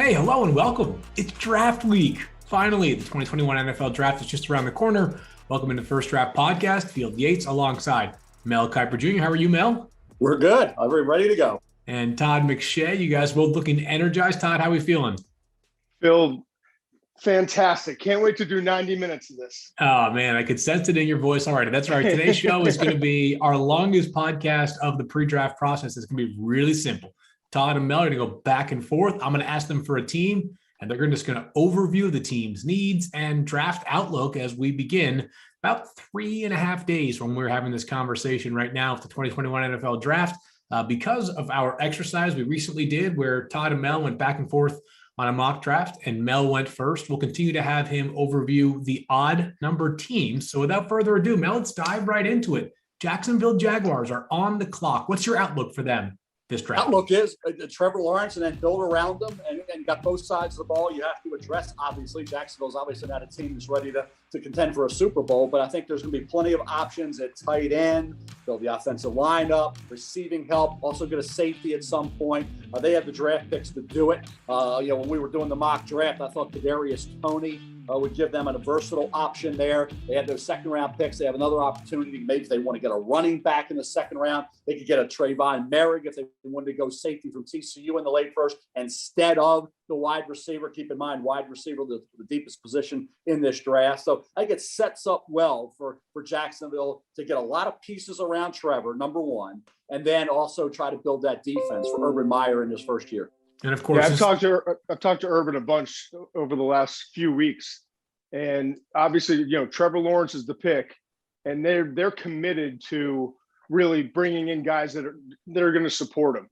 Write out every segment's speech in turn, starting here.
Hey, hello and welcome. It's draft week. Finally, the 2021 NFL draft is just around the corner. Welcome into First Draft Podcast. Field Yates alongside Mel Kiper Jr. How are you, Mel? We're good. We're ready to go. And Todd McShay. You guys both looking energized. Todd, how are we feeling? Phil, fantastic. Can't wait to do 90 minutes of this. Oh, man, I could sense it in your voice already. That's right. Today's show is going to be our longest podcast of the pre-draft process. It's going to be really simple. Todd and Mel are going to go back and forth. I'm going to ask them for a team, and they're just going to overview the team's needs and draft outlook as we begin about 3.5 days from when we're having this conversation right now with the 2021 NFL draft. Because of our exercise we recently did where Todd and Mel went back and forth on a mock draft and Mel went first, we'll continue to have him overview the odd number teams. So without further ado, Mel, let's dive right into it. Jacksonville Jaguars are on the clock. What's your outlook for them this draft? Outlook is Trevor Lawrence and then build around them and got both sides of the ball. You have to address, obviously, Jacksonville's obviously not a team that's ready to contend for a Super Bowl, but I think there's going to be plenty of options at tight end, build the offensive line up, receiving help, also get a safety at some point. They have the draft picks to do it. When we were doing the mock draft, I thought Kadarius Toney would give them a versatile option there. They had those second-round picks. They have another opportunity. Maybe if they want to get a running back in the second round, they could get a Trayvon Merrick if they wanted to go safety from TCU in the late first instead of the wide receiver. Keep in mind, wide receiver, the deepest position in this draft. So I think it sets up well for Jacksonville to get a lot of pieces around Trevor, number one, and then also try to build that defense for Urban Meyer in his first year. And of course, I've talked to Urban a bunch over the last few weeks, and obviously, Trevor Lawrence is the pick, and they're committed to really bringing in guys that are going to support him.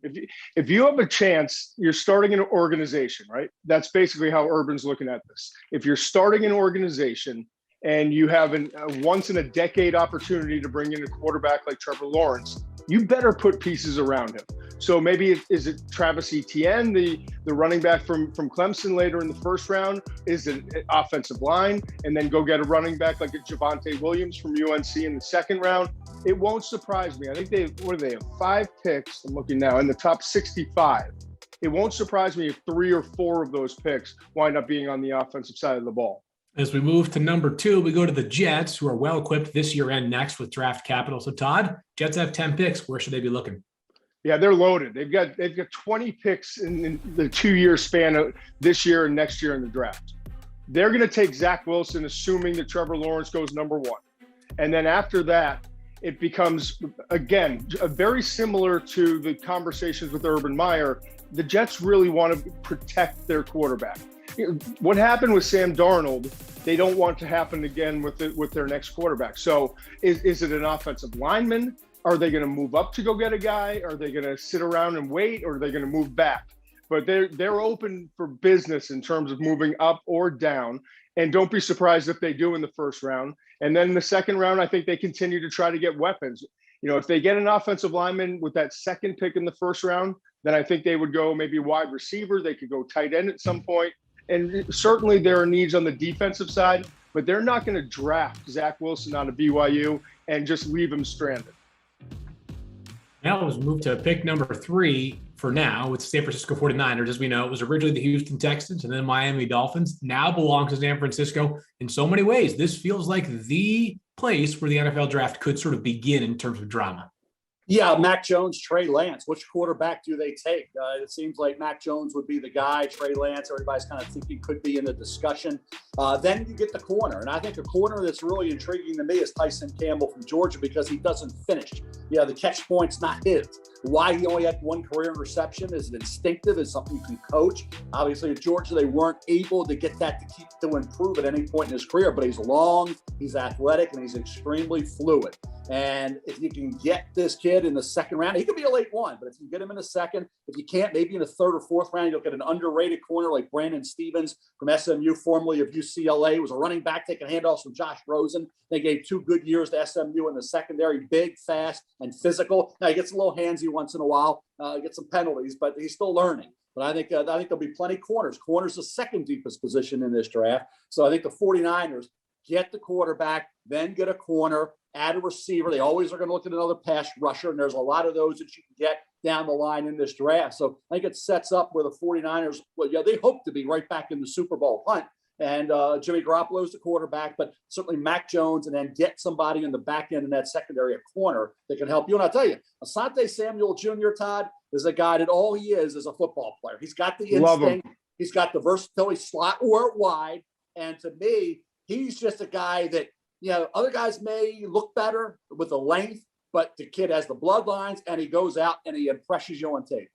If you have a chance, you're starting an organization, right? That's basically how Urban's looking at this. If you're starting an organization and you have a once in a decade opportunity to bring in a quarterback like Trevor Lawrence, you better put pieces around him. So maybe is it Travis Etienne, the running back from Clemson later in the first round? Is it offensive line? And then go get a running back like a Javonte Williams from UNC in the second round? It won't surprise me. I think they have 5 picks. I'm looking now in the top 65. It won't surprise me if 3 or 4 of those picks wind up being on the offensive side of the ball. As we move to number 2, we go to the Jets, who are well equipped this year and next with draft capital. So Todd, Jets have 10 picks. Where should they be looking? Yeah, they're loaded. They've got 20 picks in the 2-year span of this year and next year in the draft. They're going to take Zach Wilson, assuming that Trevor Lawrence goes number 1. And then after that, it becomes, again, very similar to the conversations with Urban Meyer. The Jets really want to protect their quarterback. What happened with Sam Darnold, they don't want to happen again with their next quarterback. So is it an offensive lineman? Are they going to move up to go get a guy? Are they going to sit around and wait? Or are they going to move back? But they're open for business in terms of moving up or down. And don't be surprised if they do in the first round. And then in the second round, I think they continue to try to get weapons. If they get an offensive lineman with that second pick in the first round, then I think they would go maybe wide receiver. They could go tight end at some point. And certainly there are needs on the defensive side, but they're not going to draft Zach Wilson out of BYU and just leave him stranded. Now let's move to pick number 3 for now with San Francisco 49ers. As we know, it was originally the Houston Texans and then Miami Dolphins. Now belongs to San Francisco. In so many ways, this feels like the place where the NFL draft could sort of begin in terms of drama. Yeah, Mac Jones, Trey Lance. Which quarterback do they take? It seems like Mac Jones would be the guy. Trey Lance, everybody's kind of thinking could be in the discussion. Then you get the corner. And I think a corner that's really intriguing to me is Tyson Campbell from Georgia because he doesn't finish. The catch point's not his. Why he only had 1 career interception? Is it instinctive? Is it something you can coach? Obviously, at Georgia, they weren't able to get that to improve at any point in his career, but he's long, he's athletic, and he's extremely fluid. And if you can get this kid in the second round, he could be a late one, but if you get him in the second, if you can't, maybe in the third or fourth round, you'll get an underrated corner like Brandon Stevens from SMU, formerly of UCLA, was a running back taking handoffs from Josh Rosen. They gave 2 good years to SMU in the secondary, big, fast, and physical. Now, he gets a little handsy once in a while, gets some penalties, but he's still learning. But I think there'll be plenty of corners. Corner's the second deepest position in this draft. So I think the 49ers get the quarterback, then get a corner, add a receiver. They always are going to look at another pass rusher, and there's a lot of those that you can get down the line in this draft. So I think it sets up where the 49ers, well, yeah, they hope to be right back in the Super Bowl hunt. And Jimmy Garoppolo's the quarterback, but certainly Mac Jones, and then get somebody in the back end in that secondary, a corner that can help you. And I'll tell you, Asante Samuel Jr., Todd, is a guy that all he is a football player. He's got the instinct. He's got the versatility, slot or wide. And to me, he's just a guy that, other guys may look better with the length, but the kid has the bloodlines, and he goes out and he impresses you on tape.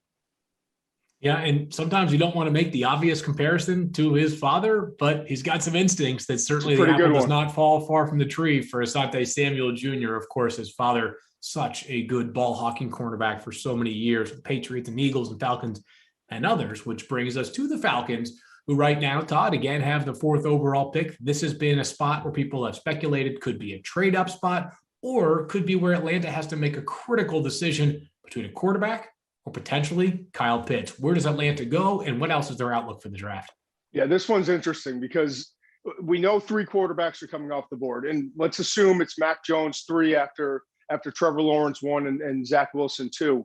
Yeah, and sometimes you don't want to make the obvious comparison to his father, but he's got some instincts that certainly the apple does not fall far from the tree for Asante Samuel Jr. Of course, his father, such a good ball hawking cornerback for so many years, with Patriots and Eagles and Falcons and others, which brings us to the Falcons, who right now, Todd, again, have the 4th overall pick. This has been a spot where people have speculated could be a trade-up spot, or could be where Atlanta has to make a critical decision between a quarterback or potentially Kyle Pitts. Where does Atlanta go, and what else is their outlook for the draft? Yeah, this one's interesting because we know 3 quarterbacks are coming off the board, and let's assume it's Mac Jones 3 after Trevor Lawrence 1 and Zach Wilson 2.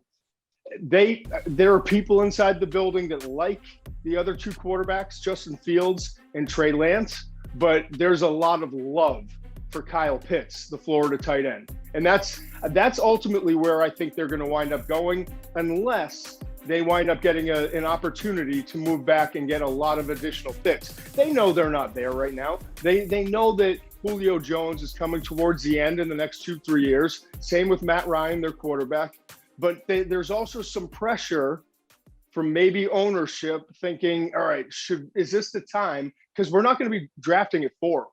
There are people inside the building that like the other 2 quarterbacks, Justin Fields and Trey Lance, but there's a lot of love for Kyle Pitts, the Florida tight end. And that's ultimately where I think they're going to wind up going, unless they wind up getting an opportunity to move back and get a lot of additional picks. They know they're not there right now. They know that Julio Jones is coming towards the end in the next 2-3 years. Same with Matt Ryan, their quarterback. But there's also some pressure from maybe ownership thinking, all right, is this the time? Because we're not going to be drafting at 4.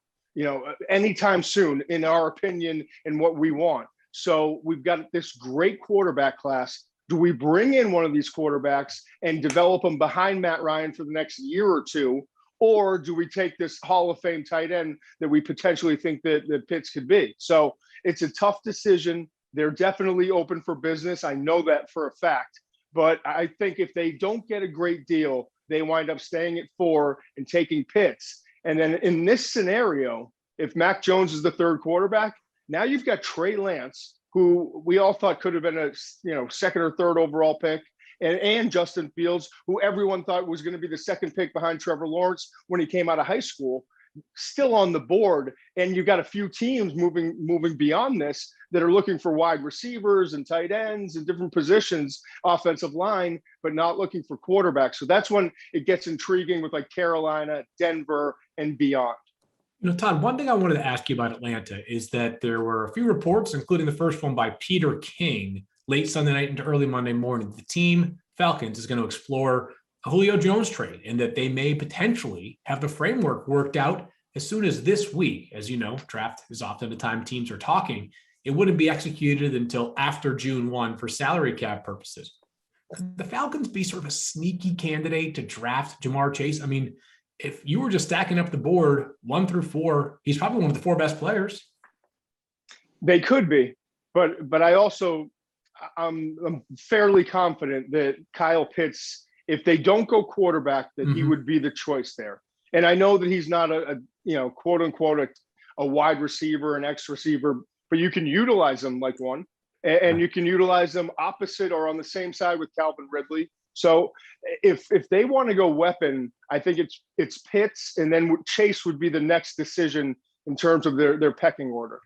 Anytime soon, in our opinion, and what we want. So we've got this great quarterback class. Do we bring in one of these quarterbacks and develop them behind Matt Ryan for the next year or 2? Or do we take this Hall of Fame tight end that we potentially think that Pitts could be? So it's a tough decision. They're definitely open for business. I know that for a fact. But I think if they don't get a great deal, they wind up staying at 4 and taking Pitts. And then in this scenario, if Mac Jones is the 3rd quarterback, now you've got Trey Lance, who we all thought could have been a 2nd or 3rd overall pick, and Justin Fields, who everyone thought was going to be the 2nd pick behind Trevor Lawrence when he came out of high school, still on the board. And you've got a few teams moving beyond this that are looking for wide receivers and tight ends and different positions, offensive line, but not looking for quarterbacks. So that's when it gets intriguing with like Carolina, Denver, and beyond. Todd, one thing I wanted to ask you about Atlanta is that there were a few reports, including the first one by Peter King, late Sunday night into early Monday morning. The team, Falcons, is going to explore a Julio Jones trade, and that they may potentially have the framework worked out as soon as this week. As you know, draft is often the time teams are talking. It wouldn't be executed until after June 1 for salary cap purposes. Could the Falcons be sort of a sneaky candidate to draft Jamar Chase? I mean, if you were just stacking up the board 1 through 4, he's probably one of the 4 best players. They could be, but I also I'm fairly confident that Kyle Pitts, if they don't go quarterback, that he would be the choice there. And I know that he's not a quote unquote a wide receiver, an X receiver, but you can utilize him like one, and you can utilize them opposite or on the same side with Calvin Ridley. So if they want to go weapon, I think it's Pitts, and then Chase would be the next decision in terms of their pecking order.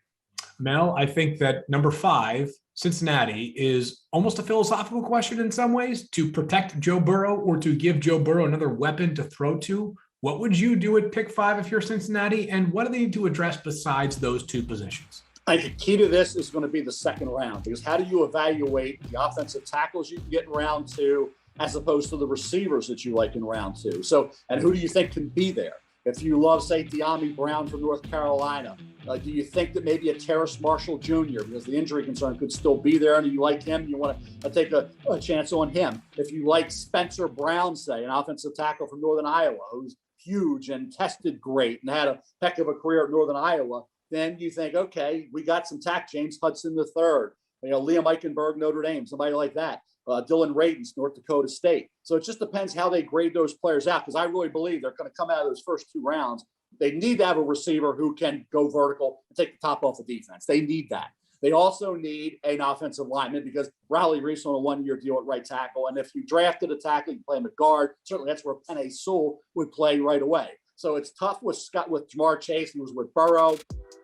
Mel, I think that number 5, Cincinnati, is almost a philosophical question in some ways, to protect Joe Burrow or to give Joe Burrow another weapon to throw to. What would you do at pick 5 if you're Cincinnati, and what do they need to address besides those 2 positions? I think the key to this is going to be the second round, because how do you evaluate the offensive tackles you can get in round 2 as opposed to the receivers that you like in round 2? So, and who do you think can be there? If you love, say, De'Ami Brown from North Carolina, do you think that maybe a Terrace Marshall Jr., because the injury concern could still be there, and you like him, you want to take a chance on him? If you like Spencer Brown, say, an offensive tackle from Northern Iowa, who's huge and tested great and had a heck of a career at Northern Iowa, then you think, okay, we got some tack. James Hudson III, Liam Eichenberg, Notre Dame, somebody like that. Dylan Radins, North Dakota State. So it just depends how they grade those players out, because I really believe they're going to come out of those first 2 rounds. They need to have a receiver who can go vertical and take the top off the defense. They need that. They also need an offensive lineman because Riley Reese on a one-year deal at right tackle. And if you drafted a tackle, you play him at guard. Certainly that's where Penei Sewell would play right away. So it's tough with Jamar Chase, who was with Burrow.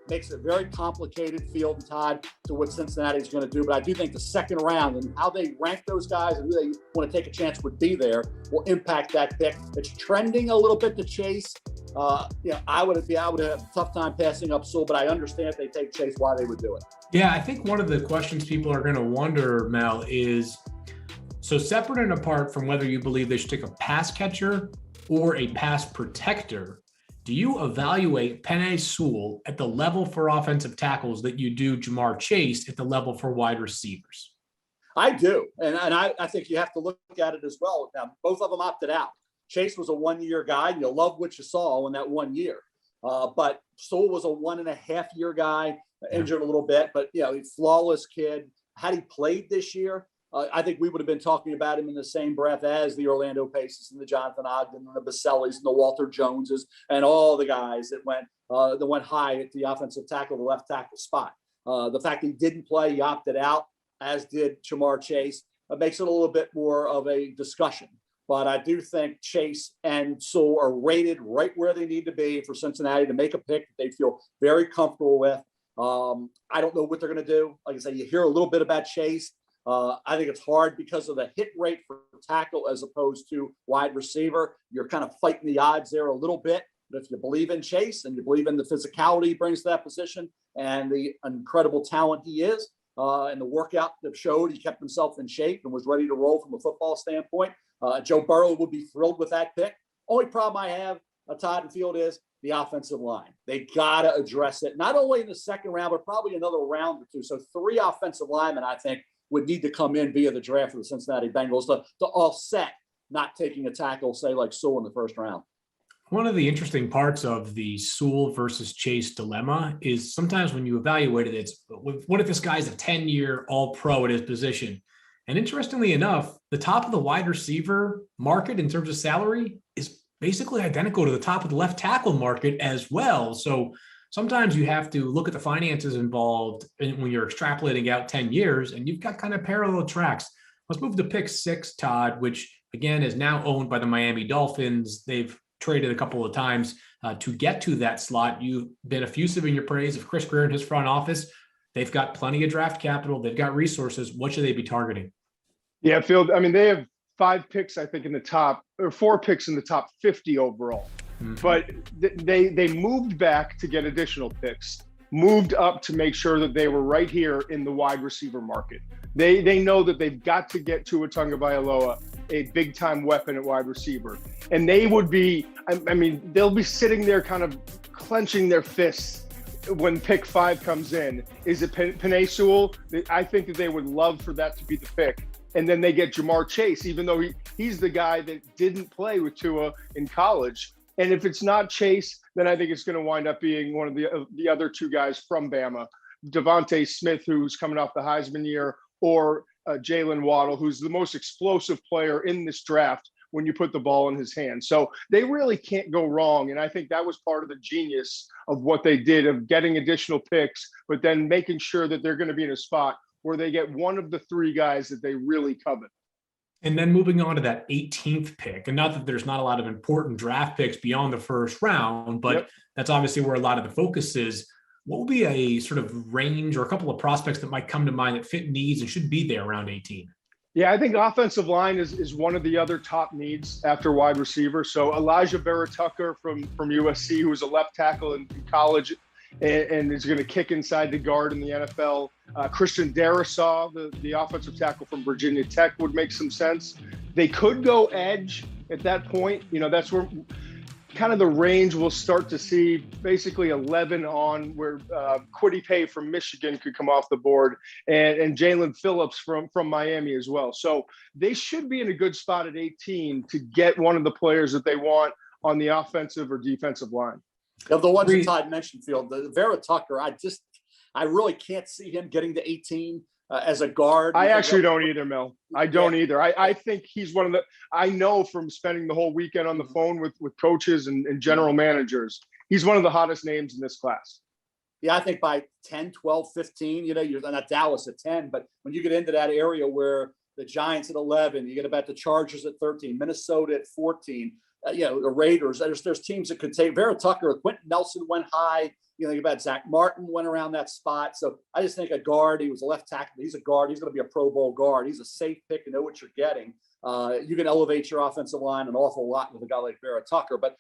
Makes it a very complicated field, Todd, to what Cincinnati's going to do. But I do think the second round and how they rank those guys and who they want to take a chance would be there will impact that pick. It's trending a little bit to Chase. I would have a tough time passing up Sewell, but I understand if they take Chase why they would do it. Yeah, I think one of the questions people are going to wonder, Mel, is so separate and apart from whether you believe they should take a pass catcher or a pass protector, do you evaluate Penei Sewell at the level for offensive tackles that you do Jamar Chase at the level for wide receivers? I do. And I think you have to look at it as well. Now, both of them opted out. Chase was a one-year guy. You love what you saw in that 1 year. But Sewell was a 1.5-year guy, injured a little bit, but flawless kid. Had he played this year, I think we would have been talking about him in the same breath as the Orlando Paces and the Jonathan Ogden and the Basellis and the Walter Joneses and all the guys that went high at the offensive tackle, the left tackle spot. The fact he didn't play, he opted out, as did Jamar Chase, makes it a little bit more of a discussion. But I do think Chase and Sewell are rated right where they need to be for Cincinnati to make a pick that they feel very comfortable with. I don't know what they're going to do. Like I say, you hear a little bit about Chase. I think it's hard because of the hit rate for tackle as opposed to wide receiver. You're kind of fighting the odds there a little bit. But if you believe in Chase and you believe in the physicality he brings to that position and the incredible talent he is, and the workout that showed he kept himself in shape and was ready to roll from a football standpoint, Joe Burrow would be thrilled with that pick. Only problem I have, Todd and Field, is the offensive line. They got to address it, not only in the second round, but probably another round or two. So 3 offensive linemen, I think, would need to come in via the draft for the Cincinnati Bengals to offset not taking a tackle, say, like Sewell in the first round. One of the interesting parts of the Sewell versus Chase dilemma is sometimes when you evaluate it, it's what if this guy's a 10-year all-pro at his position? And interestingly enough, the top of the wide receiver market in terms of salary is basically identical to the top of the left tackle market as well. So sometimes you have to look at the finances involved when you're extrapolating out 10 years, and you've got kind of parallel tracks. Let's move to pick 6, Todd, which again is now owned by the Miami Dolphins. They've traded a couple of times to get to that slot. You've been effusive in your praise of Chris Greer and his front office. They've got plenty of draft capital. They've got resources. What should they be targeting? Yeah, Phil, I mean, they have 5 picks, I think, in the top, or 4 picks in the top 50 overall. Mm-hmm. But they moved back to get additional picks, moved up to make sure that they were right here in the wide receiver market. They know that they've got to get Tua Tagovailoa, a big-time weapon at wide receiver. And they would be, I mean, they'll be sitting there kind of clenching their fists when pick 5 comes in. Is it Penei Sewell? I think that they would love for that to be the pick. And then they get Jamar Chase, even though he's the guy that didn't play with Tua in college. And if it's not Chase, then I think it's going to wind up being one of the other 2 guys from Bama, Devontae Smith, who's coming off the Heisman year, or Jalen Waddle, who's the most explosive player in this draft when you put the ball in his hands. So they really can't go wrong. And I think that was part of the genius of what they did, of getting additional picks, but then making sure that they're going to be in a spot where they get one of the 3 guys that they really covet. And then moving on to that 18th pick, and not that there's not a lot of important draft picks beyond the first round, but That's obviously where a lot of the focus is. What would be a sort of range or a couple of prospects that might come to mind that fit needs and should be there around 18? Yeah, I think offensive line is one of the other top needs after wide receiver. So Elijah Vera-Tucker from USC, who was a left tackle in college and is going to kick inside the guard in the NFL. Christian Darrisaw, the offensive tackle from Virginia Tech, would make some sense. They could go edge at that point. You know, that's where kind of the range we'll start to see basically 11 on, where Kwity Paye from Michigan could come off the board, and Jalen Phillips from Miami as well. So they should be in a good spot at 18 to get one of the players that they want on the offensive or defensive line. Of the ones that Todd mentioned, Field, the Vera-Tucker, I really can't see him getting to 18 as a guard. I actually don't either, Mel. I don't either. I think he's one of the – I know from spending the whole weekend on the phone with coaches and general managers, he's one of the hottest names in this class. Yeah, I think by 10, 12, 15, you're not Dallas at 10, but when you get into that area where the Giants at 11, you get about the Chargers at 13, Minnesota at 14, the Raiders, there's teams that could take Vera Tucker, Quentin Nelson went high. Think about Zach Martin went around that spot. So I just think a guard, he was a left tackle. He's a guard. He's going to be a Pro Bowl guard. He's a safe pick. You know what you're getting. You can elevate your offensive line an awful lot with a guy like Vera Tucker. But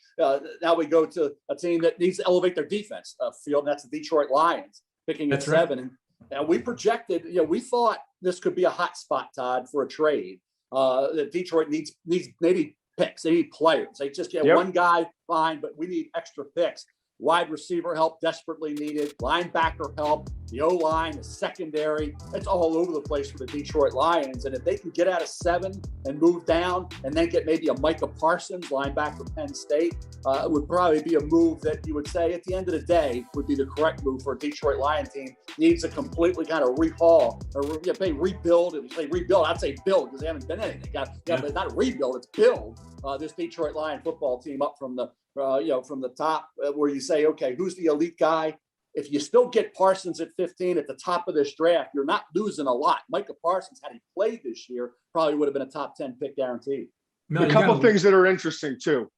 now we go to a team that needs to elevate their defense field. And that's the Detroit Lions picking at 7. And we projected, we thought this could be a hot spot, Todd, for a trade. That Detroit needs maybe picks. They need players. They just get one guy, fine, but we need extra picks. Wide receiver help desperately needed. Linebacker help. The O-line, the secondary. It's all over the place for the Detroit Lions. And if they can get out of 7 and move down and then get maybe a Micah Parsons, linebacker Penn State, it would probably be a move that you would say at the end of the day would be the correct move for a Detroit Lion team. Needs to completely kind of rehaul or rebuild. If you say rebuild, I'd say build because they haven't done anything. But not rebuild, it's build this Detroit Lion football team up from the from the top where you say, okay, who's the elite guy? If you still get Parsons at 15 at the top of this draft, you're not losing a lot. Micah Parsons, had he played this year, probably would have been a top 10 pick guaranteed. A couple things that are interesting too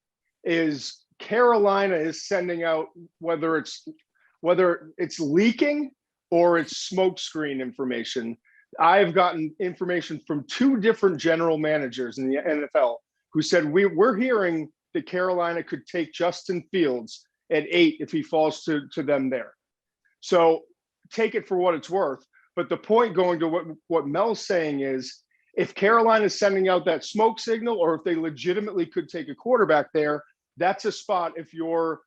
is Carolina is sending out whether it's leaking or it's smokescreen information. I've gotten information from 2 different general managers in the NFL who said we're hearing that Carolina could take Justin Fields at 8 if he falls to them there. So take it for what it's worth. But the point going to what Mel's saying is if Carolina is sending out that smoke signal or if they legitimately could take a quarterback there, that's a spot if you're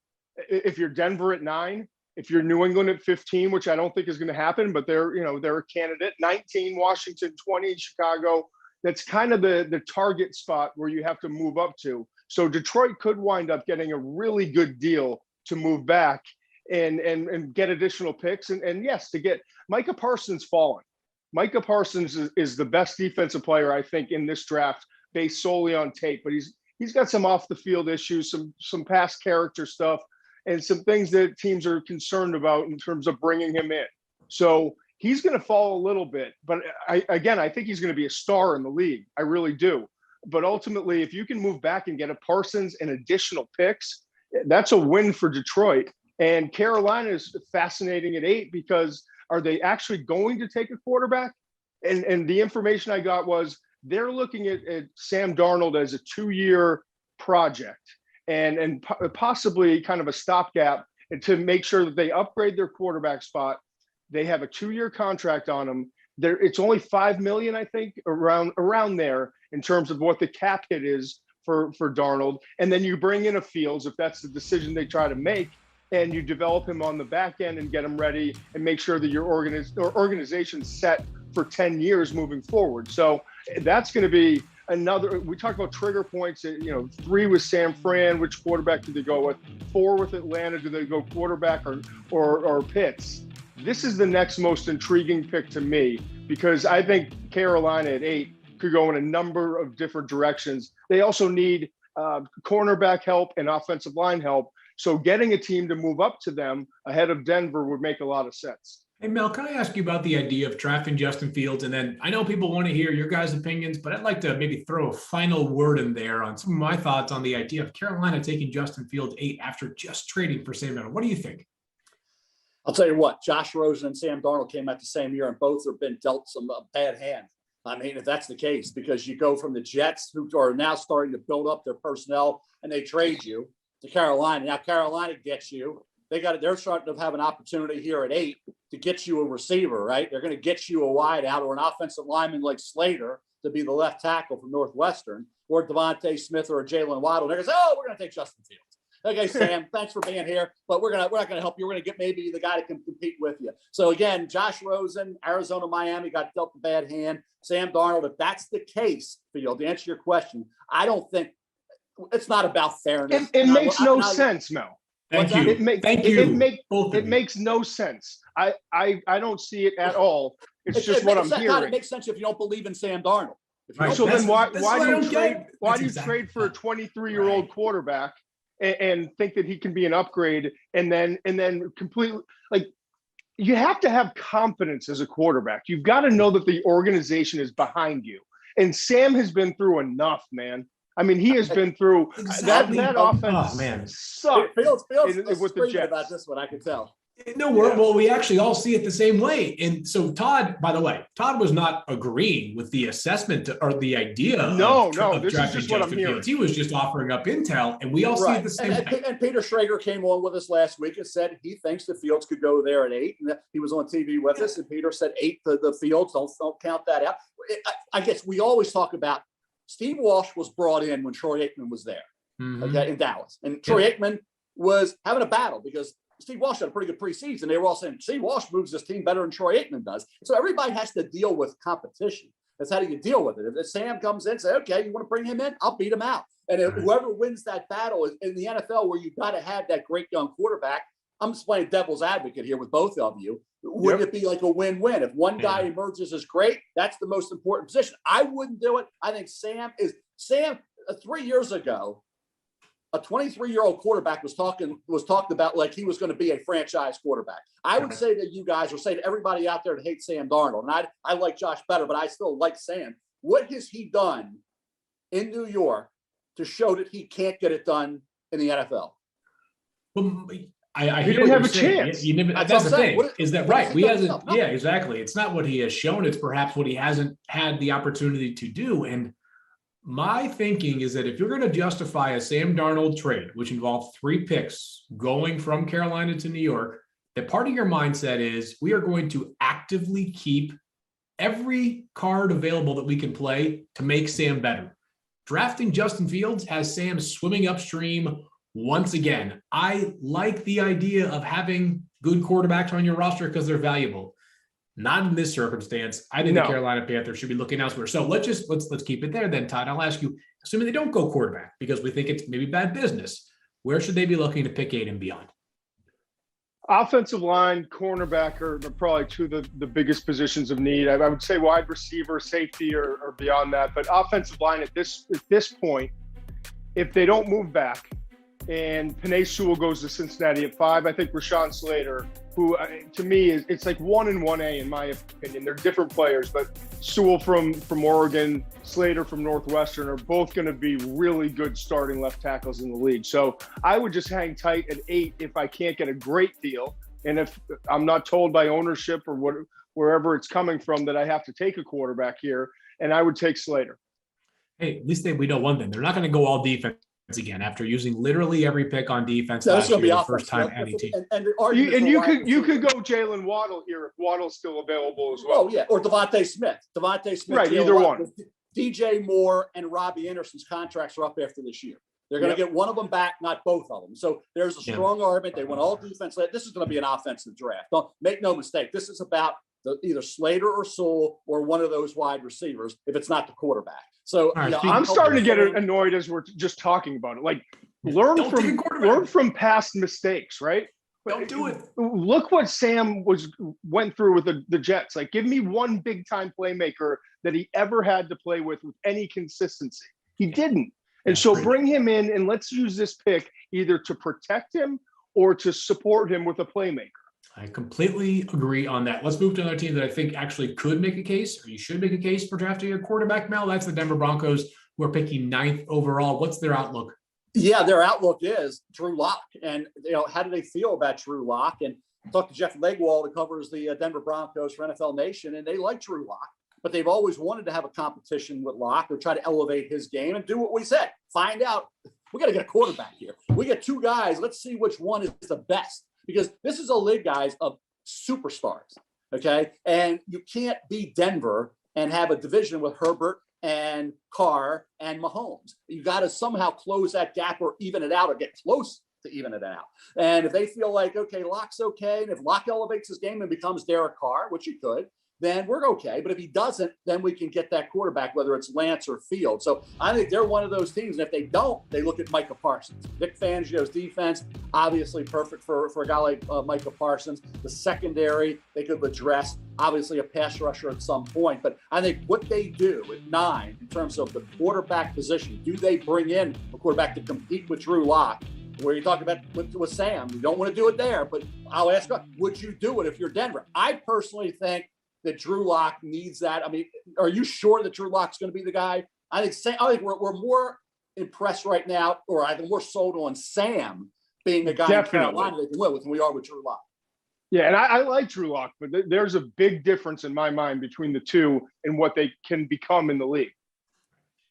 Denver at 9, if you're New England at 15, which I don't think is going to happen, but they're a candidate, 19, Washington, 20, Chicago. That's kind of the target spot where you have to move up to. So Detroit could wind up getting a really good deal to move back and get additional picks. And yes, to get Micah Parsons fallen. Micah Parsons is the best defensive player, I think, in this draft based solely on tape. But he's got some off the field issues, some past character stuff, and some things that teams are concerned about in terms of bringing him in. So he's going to fall a little bit. But I think he's going to be a star in the league. I really do. But ultimately, if you can move back and get a Parsons and additional picks, that's a win for Detroit. And Carolina is fascinating at 8 because are they actually going to take a quarterback? And the information I got was they're looking at Sam Darnold as a 2-year project and possibly kind of a stopgap to make sure that they upgrade their quarterback spot. They have a 2-year contract on him. It's only $5 million, I think, around there in terms of what the cap hit is for Darnold. And then you bring in a Fields if that's the decision they try to make, and you develop him on the back end and get him ready and make sure that your organization's set for 10 years moving forward. So that's going to be another. We talked about trigger points. 3 with San Fran. Which quarterback do they go with? 4 with Atlanta. Do they go quarterback or Pitts? This is the next most intriguing pick to me because I think Carolina at 8 could go in a number of different directions. They also need cornerback help and offensive line help. So getting a team to move up to them ahead of Denver would make a lot of sense. Hey, Mel, can I ask you about the idea of drafting Justin Fields? And then I know people want to hear your guys' opinions, but I'd like to maybe throw a final word in there on some of my thoughts on the idea of Carolina taking Justin Fields 8 after just trading for Sam Darnold. What do you think? I'll tell you what, Josh Rosen and Sam Darnold came out the same year, and both have been dealt some bad hand. I mean, if that's the case, because you go from the Jets, who are now starting to build up their personnel, and they trade you to Carolina. Now Carolina gets you. They're starting to have an opportunity here at 8 to get you a receiver, right? They're going to get you a wide out or an offensive lineman like Slater to be the left tackle from Northwestern, or Devontae Smith or Jalen Waddle. They're going to say, oh, we're going to take Justin Fields. Okay, Sam, thanks for being here, but we're not going to help you. We're going to get maybe the guy that can compete with you. So again, Josh Rosen, Arizona, Miami got dealt a bad hand. Sam Darnold, if that's the case, Field, to answer your question, I don't think it's not about fairness. It makes no sense, Mel. Thank you. It makes no sense. I don't see it at all. It's just what I'm hearing. It makes sense if you don't believe in Sam Darnold. Right. So then why do you trade for a 23-year-old quarterback and think that he can be an upgrade and then completely, like, you have to have confidence as a quarterback. You've got to know that the organization is behind you. And Sam has been through enough, man. I mean, he has been through that offense. Oh, man. Sucked Fields with the Jets about this one, I can tell. No, we actually all see it the same way. And so Todd, by the way, Todd was not agreeing with the assessment or the idea of this is just what I'm hearing. He was just offering up intel, and we all see it the same way. And Peter Schrager came on with us last week and said he thinks the Fields could go there at 8. And he was on TV with us, and Peter said 8 the Fields. Don't count that out. I guess we always talk about Steve Walsh was brought in when Troy Aikman was there, in Dallas. And Troy Aikman was having a battle because Steve Walsh had a pretty good preseason. They were all saying, Steve Walsh moves this team better than Troy Aikman does. So everybody has to deal with competition. That's how do you deal with it. If Sam comes in and say, okay, you want to bring him in? I'll beat him out. And if whoever wins that battle is in the NFL where you've got to have that great young quarterback, I'm just playing devil's advocate here with both of you. Wouldn't it be like a win-win? If one guy emerges as great, that's the most important position. I wouldn't do it. I think Sam 3 years ago, a 23-year-old quarterback was talked about like he was going to be a franchise quarterback. I would say to you guys, or say to everybody out there that hates Sam Darnold, and I like Josh better, but I still like Sam. What has he done in New York to show that he can't get it done in the NFL? Well, I he didn't have a chance. That's the thing. Is that right? We hasn't. Yeah, exactly. It's not what he has shown. It's perhaps what he hasn't had the opportunity to do. And my thinking is that if you're going to justify a Sam Darnold trade, which involved 3 picks going from Carolina to New York, that part of your mindset is we are going to actively keep every card available that we can play to make Sam better. Drafting Justin Fields has Sam swimming upstream once again. I like the idea of having good quarterbacks on your roster because they're valuable. Not in this circumstance. I think the Carolina Panthers should be looking elsewhere. So let's keep it there then, Todd. I'll ask you, assuming they don't go quarterback because we think it's maybe bad business, where should they be looking to pick 8 and beyond? Offensive line, cornerback are probably 2 of the biggest positions of need. I would say wide receiver, safety or beyond that. But offensive line at this point, if they don't move back, and Penei Sewell goes to Cincinnati at 5. I think Rashawn Slater, who to me it's like 1 and 1A in my opinion. They're different players, but Sewell from Oregon, Slater from Northwestern are both going to be really good starting left tackles in the league. So I would just hang tight at 8 if I can't get a great deal, and if I'm not told by ownership or wherever it's coming from that I have to take a quarterback here, and I would take Slater. Hey, at least we know one thing: they're not going to go all defense again after using literally every pick on defense. That's going to be the first time any team. And you could go Jalen Waddle here if Waddle's still available as well. Oh yeah, or Devontae Smith. Right, either one. DJ Moore and Robbie Anderson's contracts are up after this year. They're going to get one of them back, not both of them. So there's a strong argument. They want all defense. This is going to be an offensive draft. Don't make no mistake. This is about either Slater or Sewell or one of those wide receivers if it's not the quarterback. So I'm starting to get annoyed as we're just talking about it. Like learn from past mistakes, right? Don't do it. Look what Sam went through with the Jets. Like, give me one big time playmaker that he ever had to play with any consistency. He didn't. And so bring him in and let's use this pick either to protect him or to support him with a playmaker. I completely agree on that. Let's move to another team that I think actually could make a case, or you should make a case for drafting a quarterback, Mel. That's the Denver Broncos, who are picking 9th overall. What's their outlook? Yeah, their outlook is Drew Lock. And, how do they feel about Drew Lock? And I talked to Jeff Legwald, who covers the Denver Broncos for NFL Nation, and they like Drew Lock. But they've always wanted to have a competition with Lock or try to elevate his game and do what we said. Find out. We got to get a quarterback here. We get 2 guys. Let's see which one is the best. Because this is a league, guys, of superstars, okay? And you can't be Denver and have a division with Herbert and Carr and Mahomes. You got to somehow close that gap or even it out or get close to even it out. And if they feel like, okay, Lock's okay, and if Lock elevates his game and becomes Derek Carr, which he could, then we're okay. But if he doesn't, then we can get that quarterback, whether it's Lance or Field. So I think they're one of those teams. And if they don't, they look at Micah Parsons. Vic Fangio's defense, obviously perfect for a guy like Micah Parsons. The secondary, they could address, obviously, a pass rusher at some point. But I think what they do at 9, in terms of the quarterback position, do they bring in a quarterback to compete with Drew Lock? where you talk about with Sam. You don't want to do it there, but I'll ask, would you do it if you're Denver? I personally think that Drew Lock needs that. I mean, are you sure that Drew Lock's going to be the guy? I think we're more impressed right now, or I think we're sold on Sam being the guy in Carolina they can win with than we are with Drew Lock. Yeah, and I like Drew Lock, but there's a big difference in my mind between the two and what they can become in the league.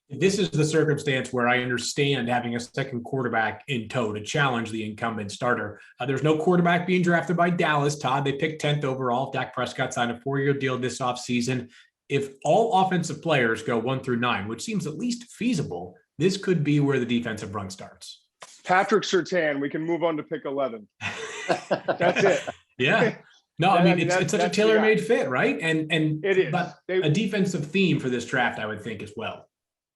This is the circumstance where I understand having a second quarterback in tow to challenge the incumbent starter. There's no quarterback being drafted by Dallas, Todd. They picked 10th overall. Dak Prescott signed a 4-year deal this offseason. If all offensive players go 1 through 9, which seems at least feasible, this could be where the defensive run starts. Patrick Surtain, we can move on to pick 11. That's it. Yeah. No, I mean, it's such a tailor-made fit, right? And it is. But a defensive theme for this draft, I would think, as well.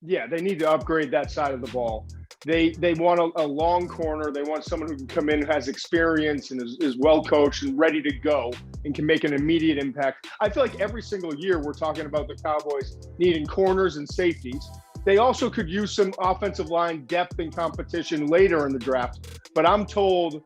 Yeah, they need to upgrade that side of the ball. They want a long corner. They want someone who can come in, who has experience and is well coached and ready to go and can make an immediate impact. I feel like every single year we're talking about the Cowboys needing corners and safeties. They also could use some offensive line depth and competition later in the draft. But I'm told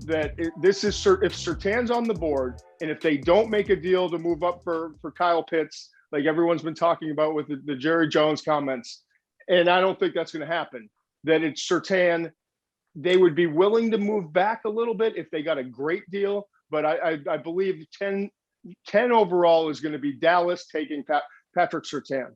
that if Surtain's on the board and if they don't make a deal to move up for Kyle Pitts, like everyone's been talking about with the Jerry Jones comments, and I don't think that's going to happen, that it's Surtain. They would be willing to move back a little bit if they got a great deal, but I believe 10 overall is going to be Dallas taking Patrick Surtain.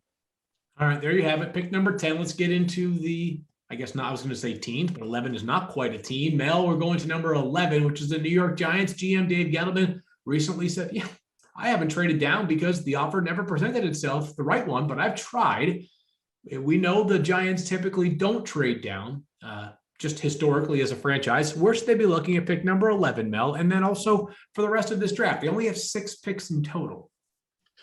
All right, there you have it. Pick number 10. Let's get into I was going to say teams, but 11 is not quite a team. Mel, we're going to number 11, which is the New York Giants. GM Dave Gettleman recently said, yeah, I haven't traded down because the offer never presented itself, the right one, but I've tried. We know the Giants typically don't trade down, just historically as a franchise. Where should they be looking at pick number 11, Mel? And then also for the rest of this draft, they only have 6 picks in total.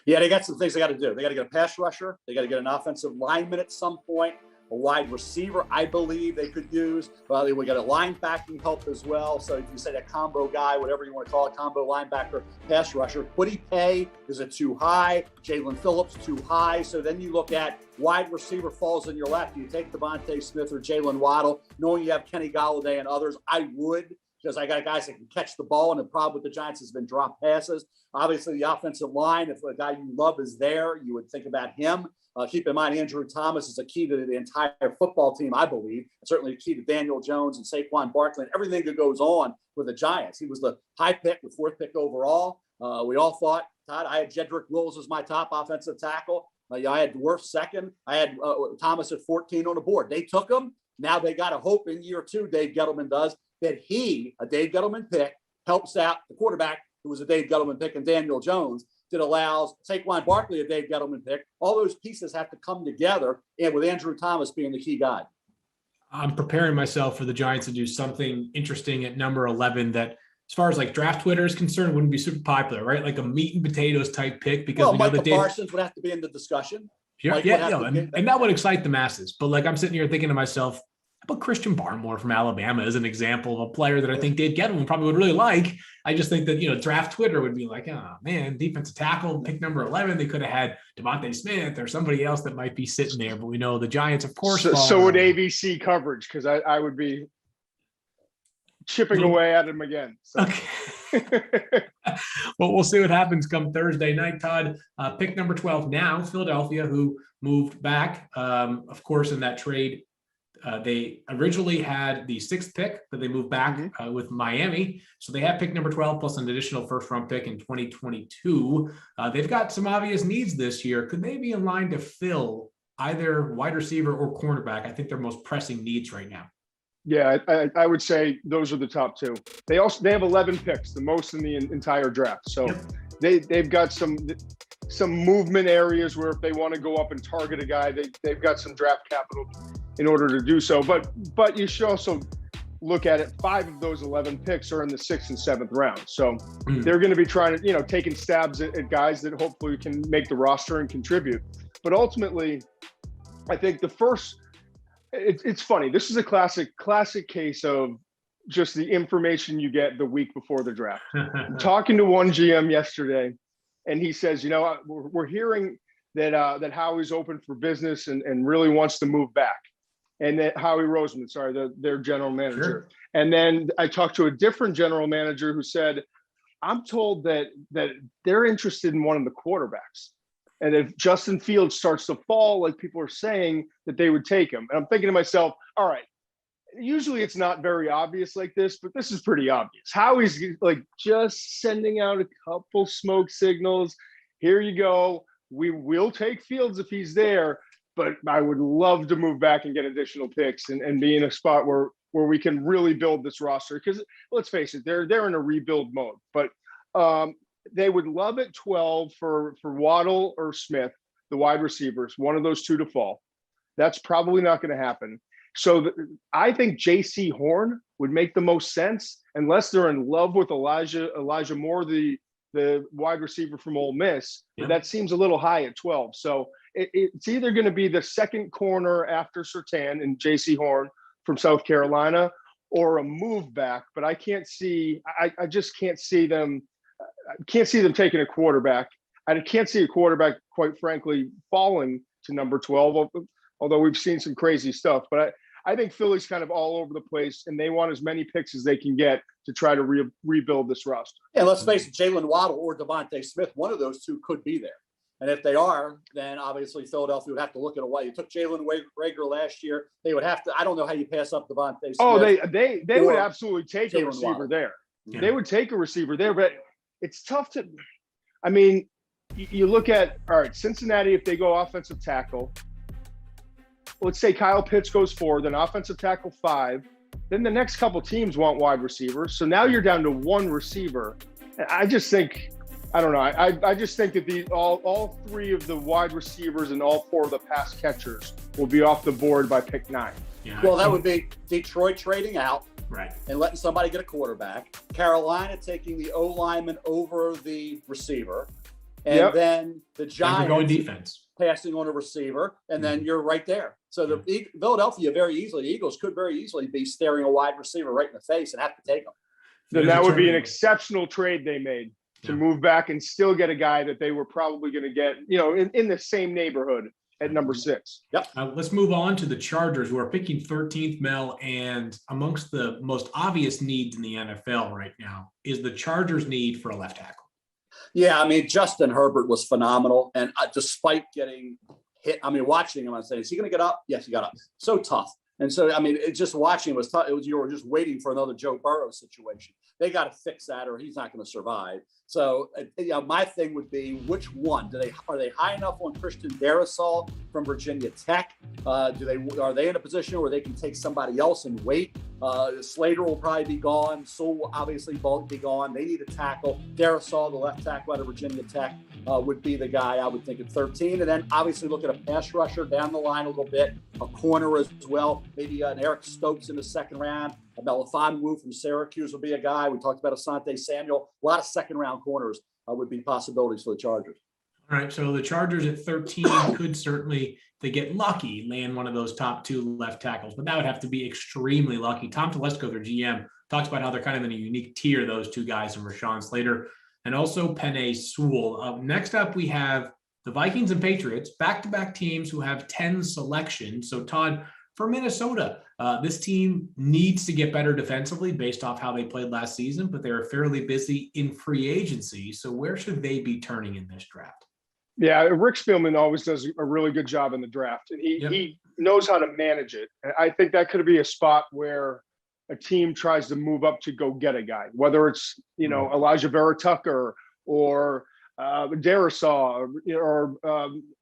Yeah, they got some things they got to do. They got to get a pass rusher. They got to get an offensive lineman at some point. A wide receiver, I believe they could use. Well, we got a linebacking help as well. So if you say that combo guy, whatever you want to call it, combo linebacker, pass rusher, would he pay? Is it too high? Jalen Phillips, too high. So then you look at wide receiver falls in your lap. Do you take Devontae Smith or Jalen Waddle? Knowing you have Kenny Golladay and others, I would, because I got guys that can catch the ball, and the problem with the Giants has been drop passes. Obviously, the offensive line, if a guy you love is there, you would think about him. Keep in mind, Andrew Thomas is a key to the entire football team, I believe. Certainly a key to Daniel Jones and Saquon Barkley and everything that goes on with the Giants. He was the high pick, the 4th pick overall. We all thought, Todd, I had Jedrick Wills as my top offensive tackle. I had Dwarf second. I had Thomas at 14 on the board. They took him. Now they got to hope in year 2, Dave Gettleman does, that a Dave Gettleman pick, helps out the quarterback who was a Dave Gettleman pick and Daniel Jones, that allows Saquon Barkley a Dave Gettleman pick. All those pieces have to come together, and with Andrew Thomas being the key guy. I'm preparing myself for the Giants to do something interesting at number 11 that, as far as like draft Twitter is concerned, wouldn't be super popular, right? Like a meat and potatoes type pick, because we know Michael that Parsons would have to be in the discussion. And that would excite the masses. But like I'm sitting here thinking to myself, how about Christian Barmore from Alabama as an example of a player that I think Dave Gettleman probably would really like? I just think that, draft Twitter would be like, oh man, defensive tackle, pick number 11. They could have had Devontae Smith or somebody else that might be sitting there. But we know the Giants, of course. So would ABC coverage, because I would be chipping away at him again. So. Okay. Well, we'll see what happens come Thursday night, Todd. Pick number 12 now, Philadelphia, who moved back, of course, in that trade. They originally had the 6th pick, but they moved back with Miami. So they have pick number 12 plus an additional 1st-round pick in 2022. They've got some obvious needs this year. Could they be in line to fill either wide receiver or cornerback? I think they're most pressing needs right now. Yeah, I would say those are the top 2. They have 11 picks, the most in the entire draft. So they've got some movement areas where if they want to go up and target a guy, they've got some draft capital in order to do so. But you should also look at it. 5 of those 11 picks are in the 6th and 7th round. So they're going to be trying to, taking stabs at guys that hopefully can make the roster and contribute. But ultimately, I think the first, it's funny. This is a classic case of just the information you get the week before the draft. Talking to one GM yesterday, and he says, we're hearing that Howie's open for business and really wants to move back. and then Howie Roseman, their general manager. Sure. And then I talked to a different general manager who said, I'm told that they're interested in one of the quarterbacks. And if Justin Fields starts to fall, like people are saying, that they would take him. And I'm thinking to myself, all right, usually it's not very obvious like this, but this is pretty obvious. Howie's like just sending out a couple smoke signals. Here you go. We will take Fields if he's there, but I would love to move back and get additional picks and be in a spot where we can really build this roster. Because let's face it, they're in a rebuild mode. But they would love at 12 for Waddle or Smith, the wide receivers, one of those two to fall. That's probably not going to happen. So I think J.C. Horn would make the most sense, unless they're in love with Elijah Moore, the wide receiver from Ole Miss. Yeah. That seems a little high at 12. So it's either going to be the second corner after Surtain and J.C. Horn from South Carolina, or a move back. But I just can't see them. I can't see them taking a quarterback. I can't see a quarterback, quite frankly, falling to number 12, although we've seen some crazy stuff. But I think Philly's kind of all over the place, and they want as many picks as they can get to try to rebuild this roster. Yeah, let's face it, Jalen Waddle or Devontae Smith, one of those two could be there. And if they are, then obviously Philadelphia would have to look at a way. You took Jalen Rager last year. They would have to. I don't know how you pass up Devontae Smith. Oh, they would absolutely take a receiver Waddle there. Yeah. They would take a receiver there, but it's tough to. I mean, you look at, all right, Cincinnati, if they go offensive tackle, let's say Kyle Pitts goes 4, then offensive tackle 5. Then the next couple teams want wide receivers. So now you're down to one receiver. I just think, I don't know. I just think that all 3 of the wide receivers and all 4 of the pass catchers will be off the board by pick 9. Yeah, well, that would be Detroit trading out. Right. And letting somebody get a quarterback. Carolina taking the O lineman over the receiver. And then the Giants going defense, passing on a receiver. And then you're right there. So the Philadelphia the Eagles could very easily be staring a wide receiver right in the face and have to take them. Then that would be an exceptional trade they made to move back and still get a guy that they were probably going to get, in the same neighborhood at number 6. Yep. Let's move on to the Chargers, who are picking 13th, Mel, and amongst the most obvious needs in the NFL right now is the Chargers' need for a left tackle. Yeah, I mean, Justin Herbert was phenomenal, and despite getting hit, I mean, watching him, I'm saying, is he going to get up? Yes, he got up. So tough. And so, I mean, just watching was tough. You were just waiting for another Joe Burrow situation. They got to fix that, or he's not going to survive. So, my thing would be, which one are they high enough on Christian Darrisaw from Virginia Tech? Are they in a position where they can take somebody else and wait? Slater will probably be gone. Sewell will obviously be gone. They need a tackle. Darrisaw, the left tackle out of Virginia Tech, would be the guy I would think at 13. And then obviously look at a pass rusher down the line a little bit, a corner as well. Maybe an Eric Stokes in the second round. A Melifonwu from Syracuse would be a guy. We talked about Asante Samuel. A lot of second-round corners would be possibilities for the Chargers. All right, so the Chargers at 13 could certainly, if they get lucky, land one of those top 2 left tackles, but that would have to be extremely lucky. Tom Telesco, their GM, talks about how they're kind of in a unique tier, those 2 guys, and Rashawn Slater, and also Penei Sewell. Next up, we have the Vikings and Patriots, back-to-back teams who have 10 selections. So, Todd, for Minnesota, this team needs to get better defensively based off how they played last season, but they're fairly busy in free agency. So where should they be turning in this draft? Yeah, Rick Spielman always does a really good job in the draft, and he knows how to manage it. And I think that could be a spot where a team tries to move up to go get a guy, whether it's, Elijah Vera Tucker or Darrisaw or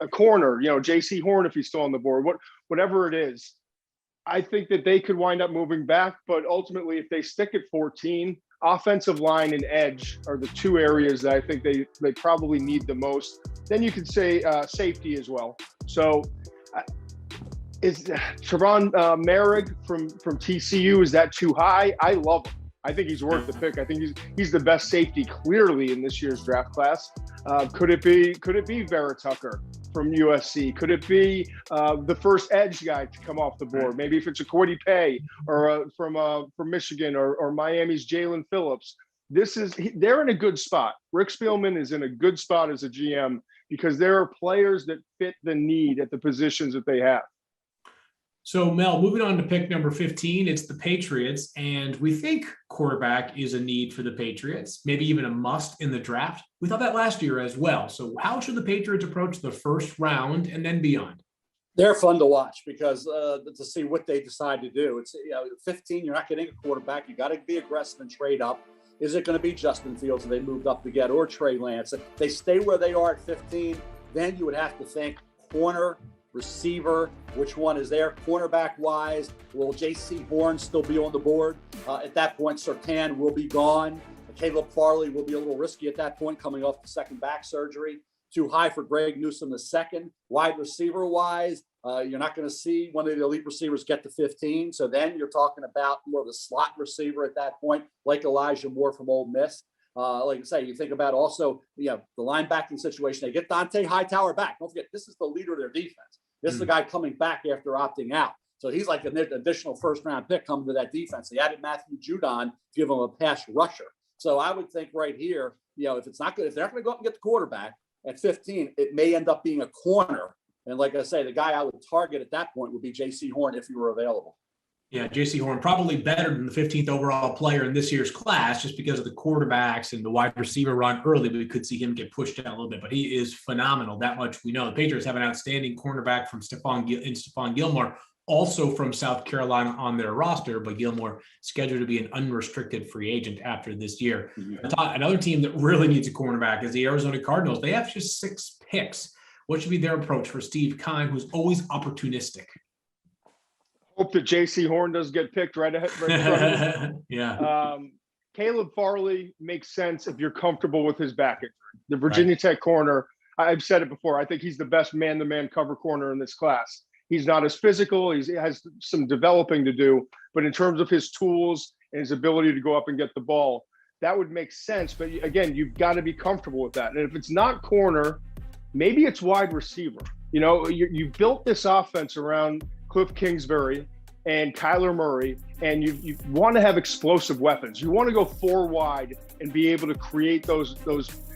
a corner, J.C. Horn if he's still on the board, whatever it is. I think that they could wind up moving back, but ultimately if they stick at 14, offensive line and edge are the 2 areas that I think they probably need the most. Then you could say safety as well. So is Trevon Merrick from TCU, is that too high? I love him. I think he's worth the pick. I think he's the best safety clearly in this year's draft class. Could it be Vera Tucker from USC? Could it be the first edge guy to come off the board? Maybe if it's a Kwity Paye or from Michigan or Miami's Jalen Phillips. They're in a good spot. Rick Spielman is in a good spot as a GM because there are players that fit the need at the positions that they have. So, Mel, moving on to pick number 15, it's the Patriots, and we think quarterback is a need for the Patriots, maybe even a must in the draft. We thought that last year as well. So how should the Patriots approach the first round and then beyond? They're fun to watch because to see what they decide to do. It's 15, you're not getting a quarterback. You got to be aggressive and trade up. Is it going to be Justin Fields that they moved up to get, or Trey Lance? If they stay where they are at 15, then you would have to think corner, receiver, which one is there? Cornerback wise, will J.C. Horn still be on the board? At that point, Surtain will be gone. Caleb Farley will be a little risky at that point, coming off the second back surgery. Too high for Greg Newsome the second. Wide receiver wise, you're not going to see one of the elite receivers get to 15. So then you're talking about more of the slot receiver at that point, like Elijah Moore from Ole Miss. Like I say, you think about also the linebacking situation. They get Dante Hightower back. Don't forget, this is the leader of their defense. This is the guy coming back after opting out. So he's like an additional first-round pick coming to that defense. They added Matthew Judon to give him a pass rusher. So I would think right here, if it's not good, if they're not going to go up and get the quarterback at 15, it may end up being a corner. And like I say, the guy I would target at that point would be J.C. Horn if he were available. Yeah, J.C. Horn probably better than the 15th overall player in this year's class just because of the quarterbacks and the wide receiver run early. We could see him get pushed down a little bit, but he is phenomenal. That much we know. The Patriots have an outstanding cornerback from Stephon Gilmore, also from South Carolina on their roster, but Gilmore scheduled to be an unrestricted free agent after this year. Mm-hmm. Another team that really needs a cornerback is the Arizona Cardinals. They have just 6 picks. What should be their approach for Steve Keim, who's always opportunistic? Hope that J.C. Horn does get picked right in front of him. Yeah. Caleb Farley makes sense if you're comfortable with his back injury. The Virginia Tech corner, I've said it before, I think he's the best man-to-man cover corner in this class. He's not as physical. He has some developing to do. But in terms of his tools and his ability to go up and get the ball, that would make sense. But again, you've got to be comfortable with that. And if it's not corner, maybe it's wide receiver. You built this offense around Cliff Kingsbury and Kyler Murray, and you want to have explosive weapons. You want to go 4 wide and be able to create those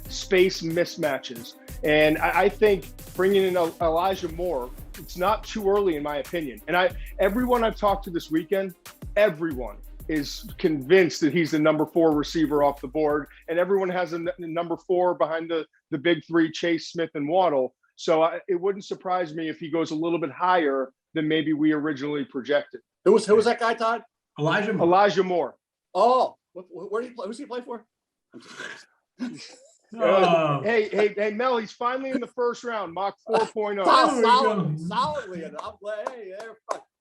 space mismatches. And I think bringing in Elijah Moore, it's not too early in my opinion. And everyone I've talked to this weekend, everyone is convinced that he's the number 4 receiver off the board, and everyone has a number 4 behind the big 3, Chase, Smith, and Waddle. So it wouldn't surprise me if he goes a little bit higher than maybe we originally projected. Who was that guy, Todd? Elijah Moore. Oh, where did he play? Who's he play for? I'm just curious. Hey, Mel, he's finally in the first round, mock 4.0. Solidly enough. Hey,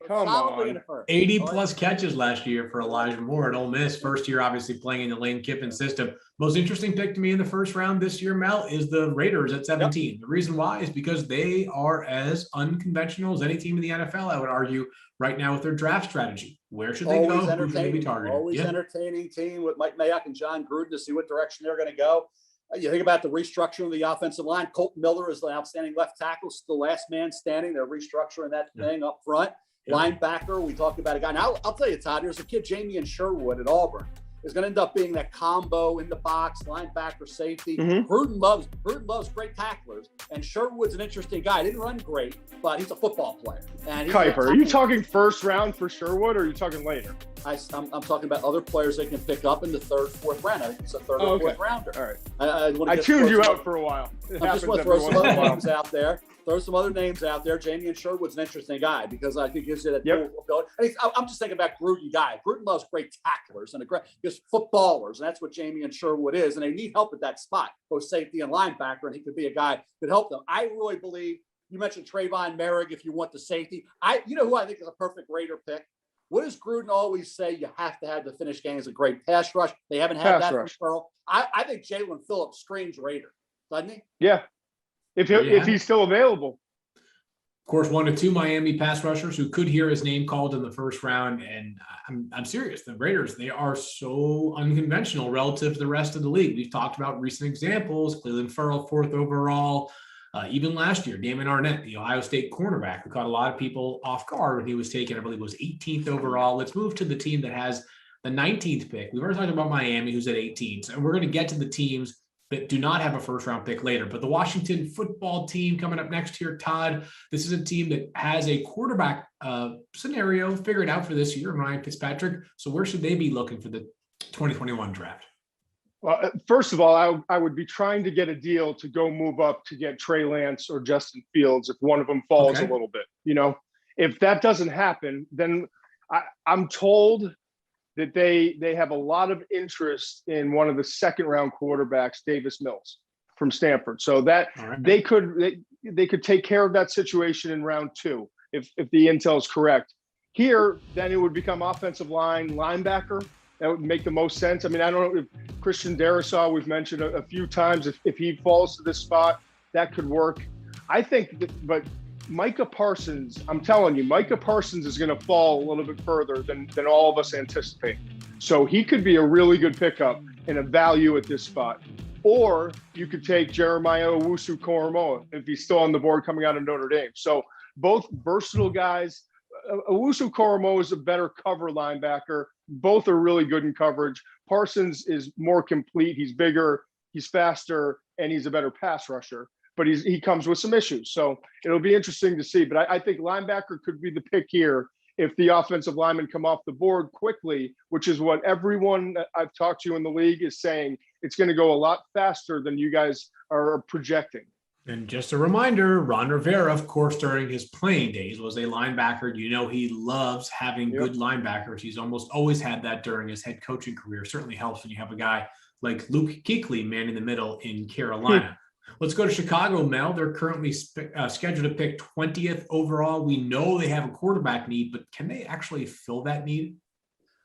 come on. 80-plus catches last year for Elijah Moore at Ole Miss. First year, obviously, playing in the Lane Kiffin system. Most interesting pick to me in the first round this year, Mel, is the Raiders at 17. Yep. The reason why is because they are as unconventional as any team in the NFL, I would argue, right now with their draft strategy. Where should they go? Who should they be targeting? Always entertaining team with Mike Mayock and John Gruden to see what direction they're going to go. You think about the restructuring of the offensive line. Colton Miller is the outstanding left tackle, still the last man standing. They're restructuring that thing up front. Linebacker, we talked about a guy. Now, I'll tell you, Todd, there's a kid, Jamie Sherwood at Auburn, is going to end up being that combo in the box, linebacker, safety. Mm-hmm. Gruden loves great tacklers, and Sherwood's an interesting guy. Didn't run great, but he's a football player. And Kiper, are you talking first round for Sherwood, or are you talking later? I'm talking about other players they can pick up in the 3rd, 4th round. I think it's a 3rd or 4th rounder. All right. I tuned you out for a while. I just want to throw some other names out there. Jamie Sherwood's an interesting guy because I think gives you that ability. I'm just thinking about Gruden guy. Gruden loves great tacklers and just footballers, and that's what Jamie Sherwood is. And they need help at that spot, both safety and linebacker, and he could be a guy who could help them. I really believe you mentioned Trayvon Merrick if you want the safety. You know who I think is a perfect Raider pick? What does Gruden always say? You have to have the finish game as a great pass rush. They haven't had that from Pearl. I think Jalen Phillips screams Raider, doesn't he? Yeah. If he's still available. Of course, 1 to 2 Miami pass rushers who could hear his name called in the first round. And I'm serious. The Raiders, they are so unconventional relative to the rest of the league. We've talked about recent examples. Cleveland Ferrell, 4th overall. Even last year, Damon Arnett, the Ohio State cornerback, who caught a lot of people off guard when he was taken, I believe it was 18th overall. Let's move to the team that has the 19th pick. We've already talked about Miami, who's at 18. So we're going to get to the teams that do not have a first-round pick later. But the Washington football team coming up next here, Todd, this is a team that has a quarterback scenario figured out for this year, Ryan Fitzpatrick. So where should they be looking for the 2021 draft? Well, first of all, I would be trying to get a deal to go move up to get Trey Lance or Justin Fields if one of them falls a little bit. If that doesn't happen, then I'm told that they have a lot of interest in one of the second-round quarterbacks, Davis Mills from Stanford. So that they could take care of that situation in round 2 if the intel is correct. Here, then it would become offensive line, linebacker. That would make the most sense. I mean, I don't know if Christian Darrisaw, we've mentioned a few times, if he falls to this spot, that could work. I think but Micah Parsons, I'm telling you, Micah Parsons is going to fall a little bit further than all of us anticipate. So he could be a really good pickup and a value at this spot. Or you could take Jeremiah Owusu-Koramoah if he's still on the board coming out of Notre Dame. So both versatile guys. Owusu-Koramoah is a better cover linebacker. Both are really good in coverage. Parsons is more complete. He's bigger, he's faster, and he's a better pass rusher. But he comes with some issues. So it'll be interesting to see. But I think linebacker could be the pick here if the offensive linemen come off the board quickly, which is what everyone I've talked to in the league is saying. It's going to go a lot faster than you guys are projecting. And just a reminder, Ron Rivera, of course, during his playing days was a linebacker. He loves having good linebackers. He's almost always had that during his head coaching career. Certainly helps when you have a guy like Luke Kuechly manning the middle in Carolina. Let's go to Chicago, Mel. They're currently scheduled to pick 20th overall. We know they have a quarterback need, but can they actually fill that need?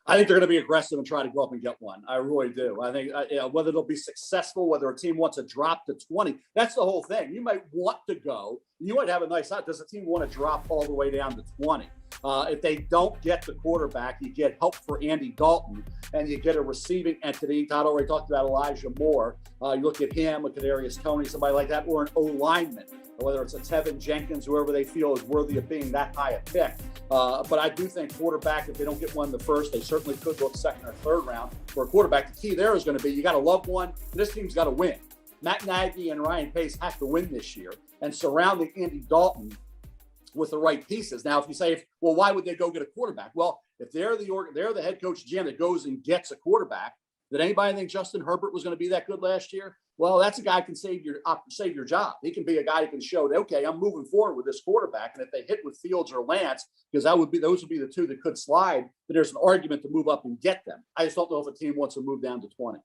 I think they're going to be aggressive and try to go up and get one. I really do. I think whether they'll be successful, whether a team wants to drop to 20, that's the whole thing. You might want to go. You might have a nice shot. Does the team want to drop all the way down to 20? If they don't get the quarterback, you get help for Andy Dalton, and you get a receiving entity. Todd already talked about Elijah Moore. You look at him, look at Arius Toney, somebody like that, or an O-lineman, whether it's a Tevin Jenkins, whoever they feel is worthy of being that high a pick. But I do think quarterback, if they don't get one in the first, they certainly could look second or third round for a quarterback. The key there is going to be you got to love one. This team's got to win. Matt Nagy and Ryan Pace have to win this year, and surrounding Andy Dalton with the right pieces. Now, if you say, well, why would they go get a quarterback? Well, if they're the head coach GM that goes and gets a quarterback, did anybody think Justin Herbert was going to be that good last year? Well, that's a guy who can save your job. He can be a guy who can show that, okay, I'm moving forward with this quarterback. And if they hit with Fields or Lance, because those would be the two that could slide, but there's an argument to move up and get them. I just don't know if a team wants to move down to 20.